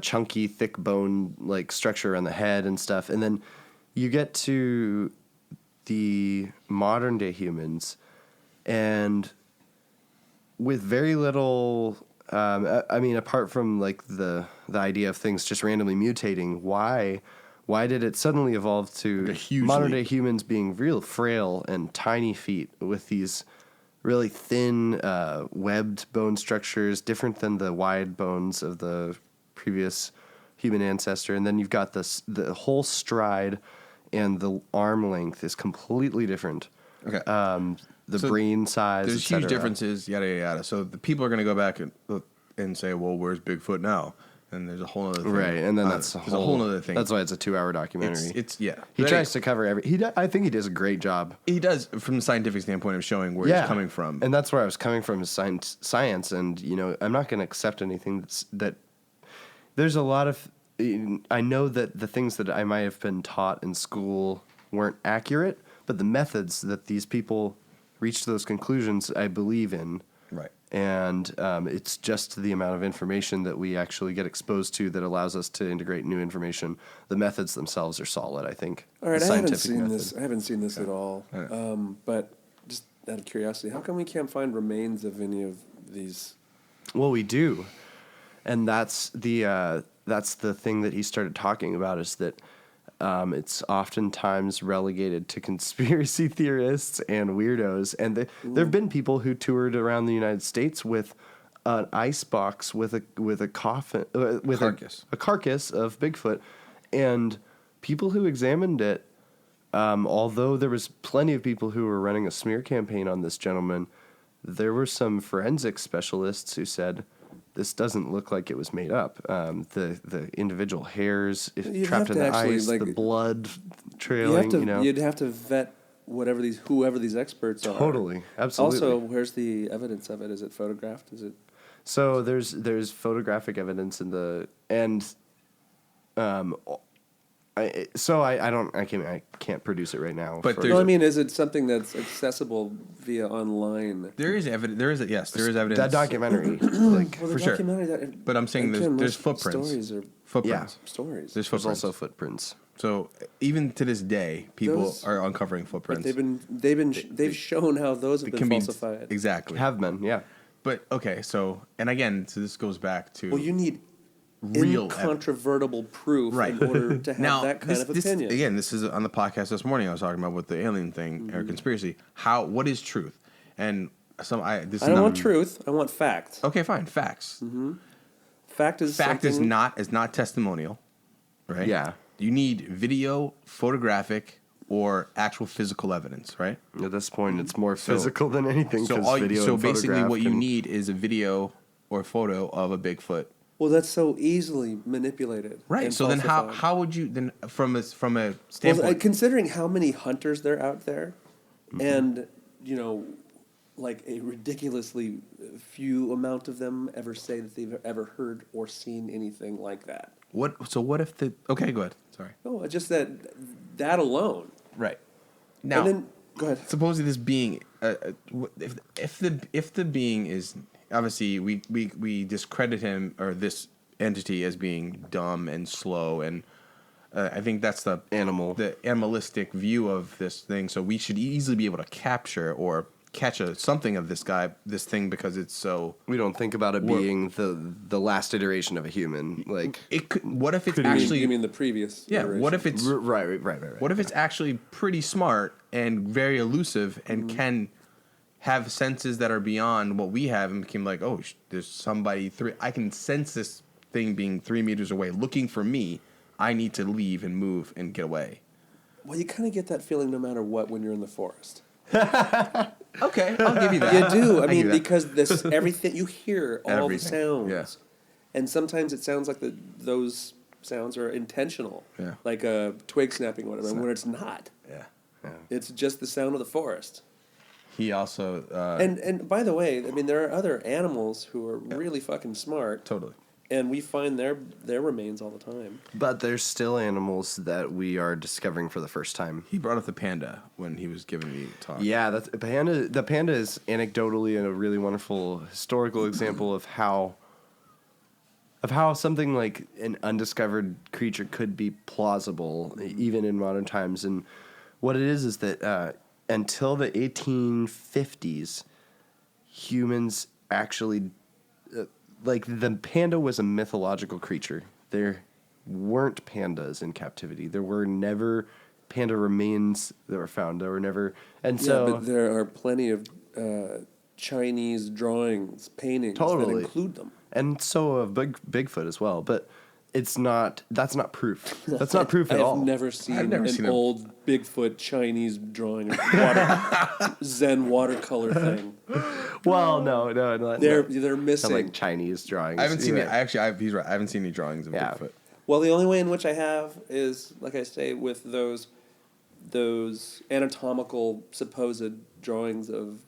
chunky, thick bone structure around the head and stuff. And then you get to the modern day humans, and with very little, apart from the idea of things just randomly mutating, why did it suddenly evolve to modern day humans being real frail and tiny feet with these really thin, webbed bone structures, different than the wide bones of the previous human ancestor. And then you've got the whole stride and the arm length is completely different. Okay. The brain size, there's huge differences, yada, yada, yada. So the people are going to go back and say, well, where's Bigfoot now? And there's a whole other thing. Right, and then that's a whole other thing. That's why it's a 2-hour documentary. He tries to cover I think he does a great job. He does from the scientific standpoint of showing where he's coming from. And that's where I was coming from is science. And, I'm not going to accept anything that there's a lot of, I know that the things that I might have been taught in school weren't accurate, but the methods that these people reached those conclusions, I believe in. Right. And it's just the amount of information that we actually get exposed to that allows us to integrate new information. The methods themselves are solid, I think. All right, I haven't seen this at all. But just out of curiosity, how come we can't find remains of any of these? Well, we do, and that's the thing that he started talking about is that it's oftentimes relegated to conspiracy theorists and weirdos. And there have been people who toured around the United States with an ice box with a coffin, with a carcass of Bigfoot, and people who examined it. Although there was plenty of people who were running a smear campaign on this gentleman, there were some forensic specialists who said, this doesn't look like it was made up. The individual hairs trapped in the ice, the blood trailing. You'd have to vet whoever these experts are. Totally, absolutely. Also, where's the evidence of it? Is it photographed? Is it? So there's photographic evidence I can't produce it right now. But No, I mean, is it something that's accessible via online? there is evidence. There is evidence. that documentary, like Well, the For sure. documentary But I'm saying again, there's most footprints. Stories are Footprints. stories. There's there's footprints. also footprints. So even to this day, people Those- are uncovering But footprints. they've shown how those have It been can be falsified. exactly. Have been, yeah. But okay, so and again, so this goes back to Well, you need real incontrovertible proof right in order to have now, that kind of opinion. Again, this is on the podcast this morning. I was talking about with the alien thing or conspiracy. What is truth? And this I is don't not, want truth. I want fact. Okay, fine, facts. Fact is Fact is something- not testimonial, right? Yeah. You need video, photographic, or actual physical evidence, right? At this point, it's more physical than anything. So 'cause video and basically, photograph what you can- need is a video or photo of a Bigfoot. Well, that's so easily manipulated. Right. and So then, falsified. how would you then from a Well, standpoint? considering how many hunters there are out there, and like a ridiculously few amount of them ever say that they've ever heard or seen anything like that. What? So what if the? Okay, go ahead. Sorry. No, just that alone. Right. Now, And then go ahead. supposedly this being, if the being is obviously we discredit him or this entity as being dumb and slow and. I think that's the animalistic view of this thing. So we should easily be able to capture or catch something of this thing because it's so. We don't think about it being the last iteration of a human. Like It could. What if it's You actually? mean the previous? Yeah. iteration. What if it's? right. What if it's actually pretty smart and very elusive and can have senses that are beyond what we have and became like, oh, there's somebody I can sense this thing being 3 meters away looking for me. I need to leave and move and get away. Well, you kind of get that feeling no matter what when you're in the forest. Okay, I'll give you that. You do. I give mean, you that. because this everything you hear, all Everything, the sounds, yeah. and sometimes it sounds like those sounds are intentional, Yeah. like a twig snapping or whatever. When it's not, Yeah. it's just the sound of the forest. He also And by the way, I mean there are other animals who are really fucking smart, totally. and we find their remains all the time. But there's still animals that we are discovering for the first time. He brought up the panda when he was giving me a talk. Yeah, the panda is anecdotally a really wonderful historical example of how something like an undiscovered creature could be plausible even in modern times. And what it is that until the 1850s, humans actually like the panda was a mythological creature. There weren't pandas in captivity. There were never panda remains that were found. There were never, and so yeah, but there are plenty of Chinese drawings, paintings that Totally. include them. and so of Bigfoot as well. But it's not. That's not proof. That's not proof at all. I've never seen never an seen a- old Bigfoot Chinese drawing of Zen watercolor thing. Well, no. They're missing. Some like Chinese drawings. I haven't seen You're it. right. He's right. I haven't seen any drawings of Yeah. Bigfoot. Well, the only way in which I have is, like I say, with those anatomical supposed drawings of,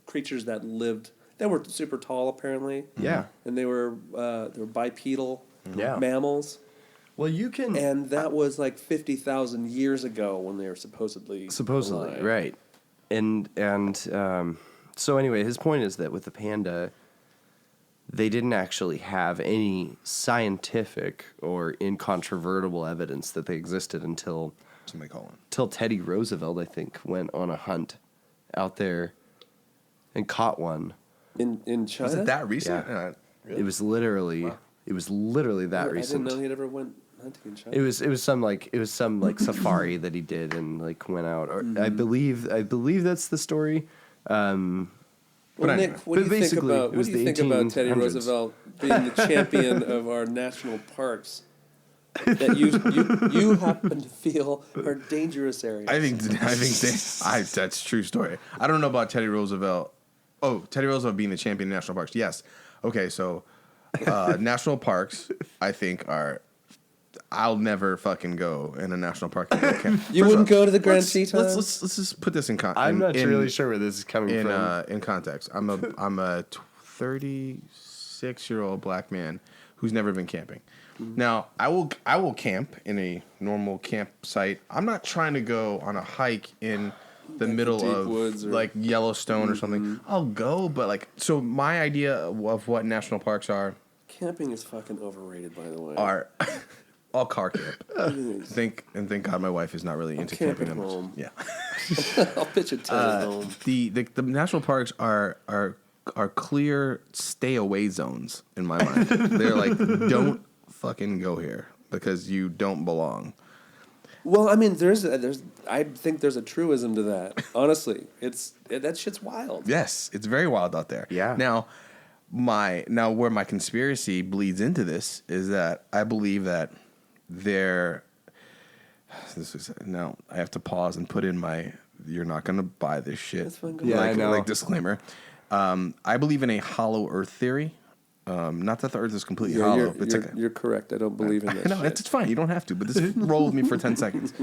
creatures that lived. They were super tall, apparently. Yeah. And they were bipedal Yeah. mammals. Well, you can And that was like 50,000 years ago when they were supposedly alive. right. And so anyway, his point is that with the panda, they didn't actually have any scientific or incontrovertible evidence that they existed until Somebody call him. till Teddy Roosevelt, I think, went on a hunt out there and caught one. In China? Was it that recent? Yeah. It was literally that I recent. didn't know he'd ever went hunting in China. It was some safari that he did and like went out. Or I believe that's the story. Well, But Nick, anyway. what do you But think basically, about it was the Teddy 1800s. Roosevelt being the champion of our national parks that you happen to feel are dangerous areas? That's a true story. I don't know about Teddy Roosevelt. Oh, Teddy Roosevelt being the champion of national parks. Yes. Okay, so national parks, I think are. I'll never fucking go in a national park. Okay. You wouldn't go to the Grand Teton? Let's just put this in context. I'm not really sure where this is coming from. In context. I'm a 36-year-old black man who's never been camping. Now, I will camp in a normal campsite. I'm not trying to go on a hike in the middle deep of woods or- like Yellowstone or something. I'll go, but like, so my idea of what national parks Camping is fucking overrated, by the way. are all car camp. Thank God my wife is not really into camp camping at that much. home. Yeah. I'll pitch a tent at home. The national parks are clear stay away zones in my mind. They're like, don't fucking go here because you don't belong. Well, I mean, I think there's a truism to that. Honestly, that shit's wild. Yes, it's very wild out there. Yeah. Now where my conspiracy bleeds into this is that I believe that now I have to pause and put in my you're not gonna buy this shit. That's fine, go Yeah, ahead. I know. Like disclaimer. I believe in a hollow Earth theory. Not that the Earth is completely hollow. You're correct. I don't believe in that. No, shit. it's fine. You don't have to. But this roll with me for 10 seconds.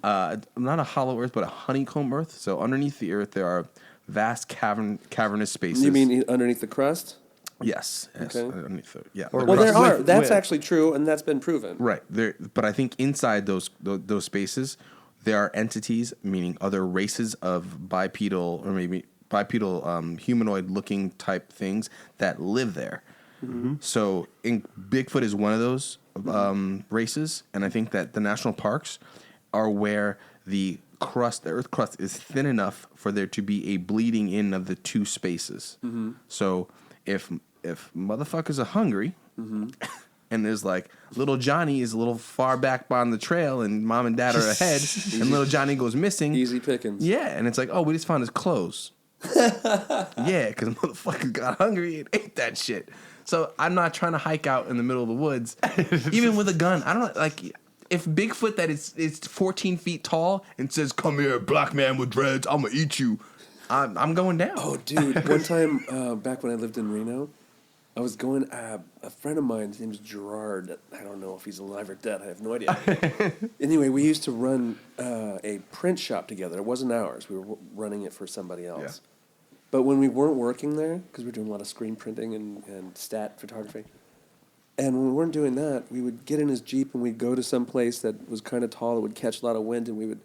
Not a hollow Earth, but a honeycomb Earth. So underneath the Earth, there are vast cavernous spaces. You mean underneath the crust? Yes. Okay. Underneath the, yeah. Or Well, there are. That's with- actually true, and that's been proven. Right. But I think inside those spaces, there are entities, meaning other races of bipedal or maybe bipedal humanoid-looking type things that live there. Mm-hmm. So Bigfoot is one of those races, and I think that the national parks are where the Earth crust is thin enough for there to be a bleeding in of the two spaces. Mm-hmm. So if motherfuckers are hungry, and there's like little Johnny is a little far back on the trail, and mom and dad are ahead, and little Johnny goes missing. Easy pickings. Yeah, and it's like, oh, we just found his clothes. Yeah, because motherfuckers got hungry and ate that shit. So I'm not trying to hike out in the middle of the woods, even with a gun. I don't like if Bigfoot that is 14 feet tall and says, "Come here, black man with dreads, I'm gonna eat you." I'm going down. Oh, dude! One time back when I lived in Reno, I was going. A friend of mine, his name is Gerard. I don't know if he's alive or dead. I have no idea. Anyway, we used to run a print shop together. It wasn't ours. We were running it for somebody else. Yeah. But when we weren't working there, because we were doing a lot of screen printing and stat photography, and when we weren't doing that, we would get in his Jeep and we'd go to some place that was kind of tall that would catch a lot of wind, and we would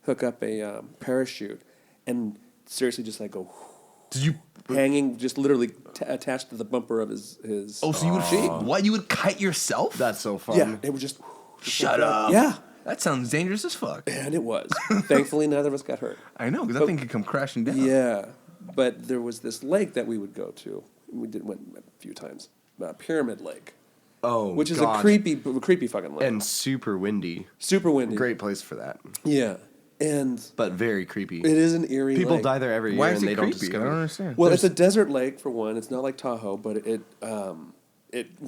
hook up a parachute and seriously just like go Did you? hanging, just literally attached to the bumper of his Oh, so you would Jeep. what? You would kite yourself? That's so fun. Yeah, it would just Shut like up. that. Yeah, That sounds dangerous as fuck. and it was. Thankfully, neither of us got hurt. I know, because that thing could come crashing down. Yeah, but there was this lake that we would go to. We went a few times. Pyramid Lake, Oh, which is God. a creepy fucking lake. And super windy. Super windy. Great place for that. Yeah, and But very creepy. it is an eerie People lake. die there every year Why is and it they don't creepy? I discover. don't understand. Well, it's a desert lake for one. It's not like Tahoe, but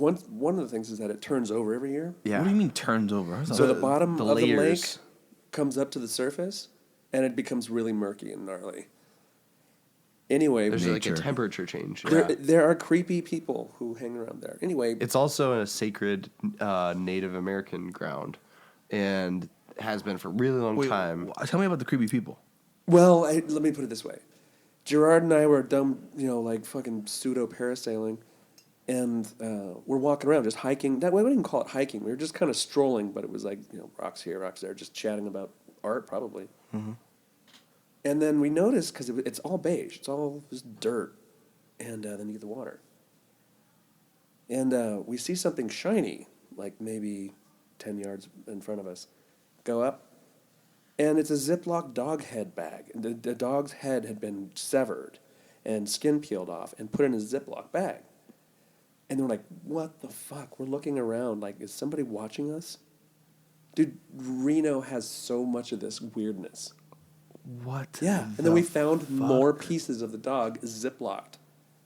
one of the things is that it turns over every year. Yeah. What do you mean turns over? How's So that- the bottom the of the lake layers. comes up to the surface, and it becomes really murky and gnarly. Anyway, There's like a Nature. temperature change. there are creepy people who hang around there. Anyway, It's also a sacred Native American ground and has been for a really long Wait, time. tell me about the creepy people. well, let me put it this way: Gerard and I were dumb, like fucking pseudo parasailing, and we're walking around, just hiking. That way, we didn't call it hiking. We were just kind of strolling, but it was like rocks here, rocks there, just chatting about art, probably. Mm-hmm. And then we noticed, because it's all beige, it's all just dirt, and then you get the water. And we see something shiny, like maybe 10 yards in front of us, go up, and it's a Ziploc dog head bag. The dog's head had been severed and skin peeled off and put in a Ziploc bag. And they're like, what the fuck? We're looking around, like, is somebody watching us? Dude, Reno has so much of this weirdness. What? Yeah, and then we found more pieces of the dog ziplocked,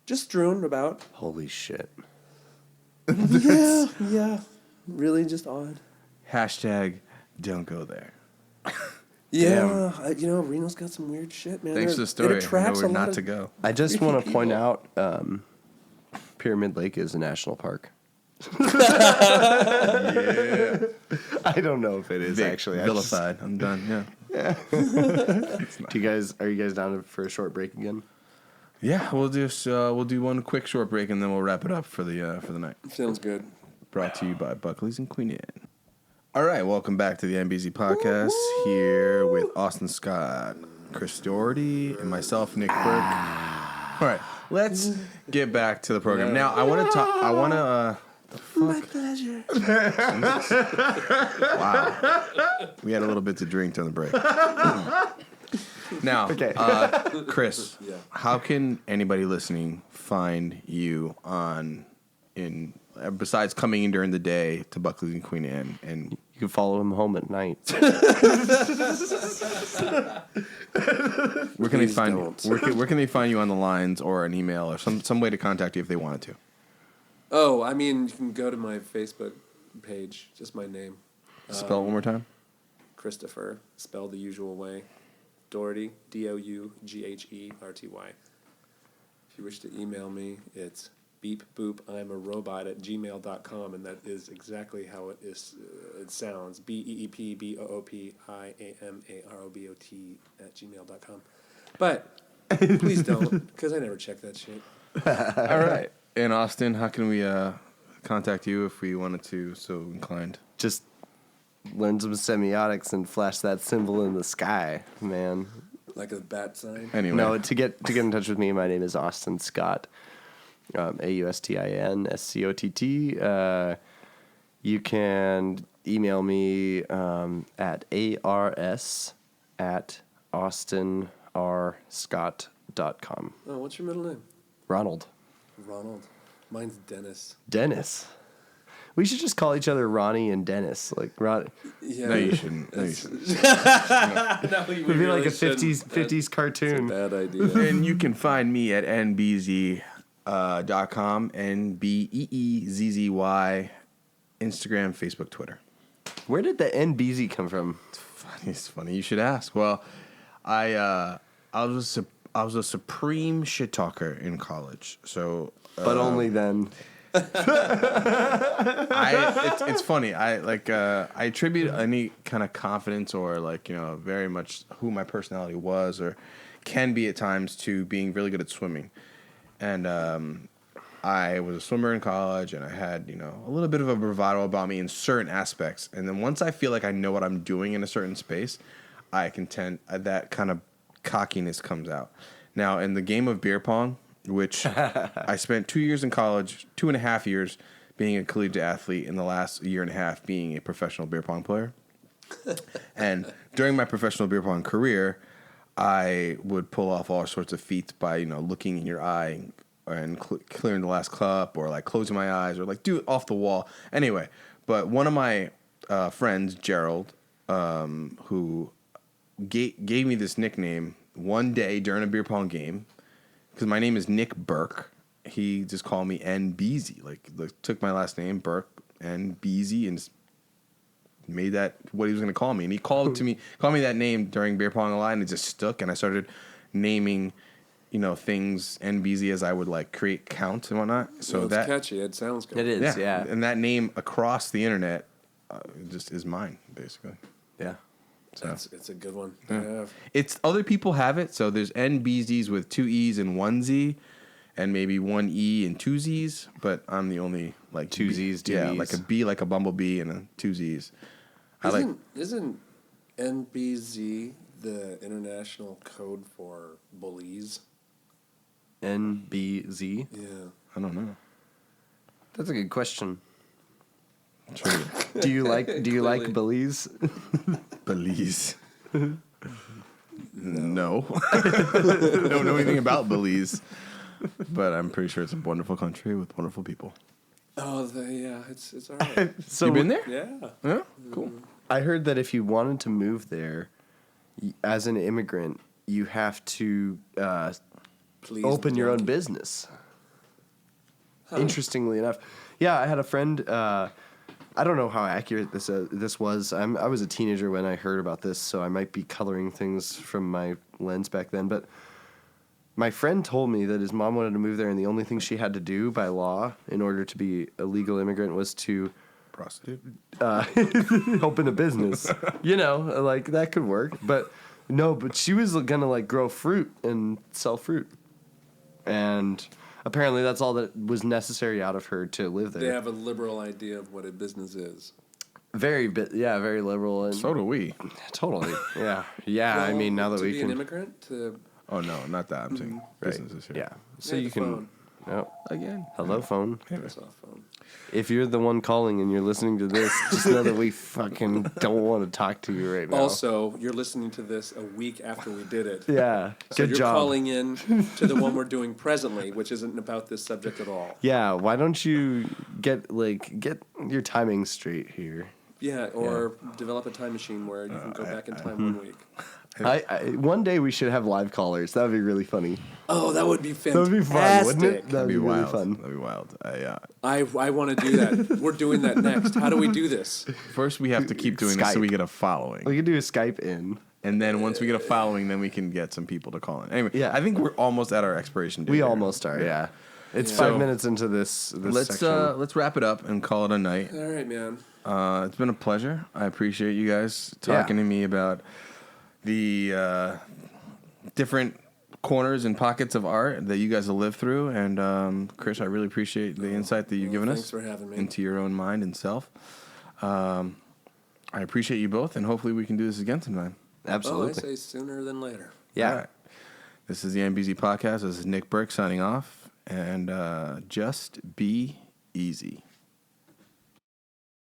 just strewn about. Holy shit. Yeah, really just odd. Hashtag don't go there. Yeah, Reno's got some weird shit, man. Thanks for the story. It attracts I know a where lot not of to go. I just creepy want to point people. out Pyramid Lake is a national park. Yeah. I don't know if it is actually. I just- vilified. I'm done. Yeah. Are you guys down for a short break again? Yeah. We'll do one quick short break and then we'll wrap it up for the night. Sounds good. brought to you by Buckley's and Queen Anne. All right, welcome back to the NBZ podcast. Here with Austin Scott, Chris Doherty, and myself, Nick Burke. All right, let's get back to the program. Now, I want to talk. My pleasure. Wow. We had a little bit to drink during the break. Now, Chris, how can anybody listening find you besides coming in during the day to Buckley's and Queen Anne? And You can follow him home at night. where can they find you? Where can they find you on the lines or an email or some way to contact you if they wanted to? Oh, I mean, you can go to my Facebook page, just my name. Spell it one more time. Christopher, spelled the usual way. Dougherty, Dougherty. If you wish to email me, it's beepboopI'marobot@gmail.com, and that is exactly how it sounds. beepboopI'marobot@gmail.com. But please don't, because I never check that shit. All right. And Austin, how can we contact you if we wanted to, so inclined? Just learn some semiotics and flash that symbol in the sky, man. Like a bat sign? Anyway. No, to get in touch with me, my name is Austin Scott. AUSTINSCOTT. You can email me at ars@austinrscott.com. Oh, what's your middle name? Ronald. Mine's Dennis. Dennis. We should just call each other Ronnie and Dennis. Like Ron. Yeah. No, you shouldn't. No, you shouldn't. It'd be like a 50s cartoon. Bad idea. And you can find me at nbz.com, NBEEZZY, Instagram, Facebook, Twitter. Where did the NBZ come from? It's funny you should ask. Well, I was a supreme shit talker in college. So, But only then. It's funny. I attribute any kind of confidence or very much who my personality was or can be at times to being really good at swimming. And I was a swimmer in college, and I had a little bit of a bravado about me in certain aspects. And then once I feel like I know what I'm doing in a certain space, I can tend that kind of cockiness comes out. Now, in the game of beer pong, which I spent 2 years in college, 2.5 years being a collegiate athlete, in the last year and a half being a professional beer pong player. And during my professional beer pong career, I would pull off all sorts of feats by, looking in your eye and clearing the last cup, or closing my eyes, or do it off the wall. Anyway, but one of my friends, Gerald, who gave me this nickname one day during a beer pong game, because my name is Nick Burke. He just called me NBZ. Took my last name, Burke, NBZ, and made that what he was going to call me. And he called me that name during beer pong a lot, and it just stuck. And I started naming, things NBZ as I would create counts and whatnot. So it's that catchy. It sounds good. It is, yeah. And that name across the internet just is mine, basically. Yeah. So It's a good one to have. it's other people have it. So there's NBZs with 2 E's and 1 Z, and maybe 1 E and 2 Z's. But I'm the only 2 Z's, 2 yeah, E's. like a B, like a bumblebee, and a 2 Z's. Isn't NBZ the international code for bullies? NBZ? Yeah. I don't know. That's a good question. True. Do you like Belize? Belize. No. I don't know anything about Belize, but I'm pretty sure it's a wonderful country with wonderful people. Oh, it's all right. So You been there? Yeah. Yeah, cool. I heard that if you wanted to move there as an immigrant, you have to Please open your don't. own business. Interestingly enough. Yeah, I had a friend, I don't know how accurate this was. I was a teenager when I heard about this, so I might be coloring things from my lens back then. But my friend told me that his mom wanted to move there, and the only thing she had to do by law in order to be a legal immigrant was to Prostitute. open a business. That could work. But no, she was gonna grow fruit and sell fruit. And apparently that's all that was necessary out of her to live there. They have a liberal idea of what a business is. Very liberal. And So do we. Totally. Yeah. I mean, now that to we be can. an immigrant, to Oh, no, not that. I'm saying businesses here. Yeah. So Yeah, you the can. phone. Oh, Again. hello, phone. press off phone. If you're the one calling and you're listening to this, just know that we fucking don't want to talk to you right now. Also, you're listening to this a week after we did it. Yeah. So Good you're job. calling in to the one we're doing presently, which isn't about this subject at all. Yeah. Why don't you get your timing straight here? Yeah, or develop a time machine where you can go back in time 1 week. One day we should have live callers. That would be really funny. Oh, that would be fantastic. That would be fun, wouldn't it? That'd be really wild. fun. That'd be wild. I want to do that. We're doing that next. How do we do this? First, we have to keep doing this so Skype. we get a following. We could do a Skype in. And then once we get a following, then we can get some people to call in. Anyway, Yeah. I think we're almost at our expiration date. We here. almost are, yeah. It's Yeah. 5 So, minutes into this Let's section. let's wrap it up and call it a night. All right, man. It's been a pleasure. I appreciate you guys talking to me about the different corners and pockets of art that you guys have lived through. And Chris, I really appreciate the insight that you've given thanks us for having me. into your own mind and self. I appreciate you both, and hopefully we can do this again sometime. Absolutely. Oh, I say sooner than later. Yeah. All right. This is the NBZ podcast. This is Nick Burke signing off. And just be easy.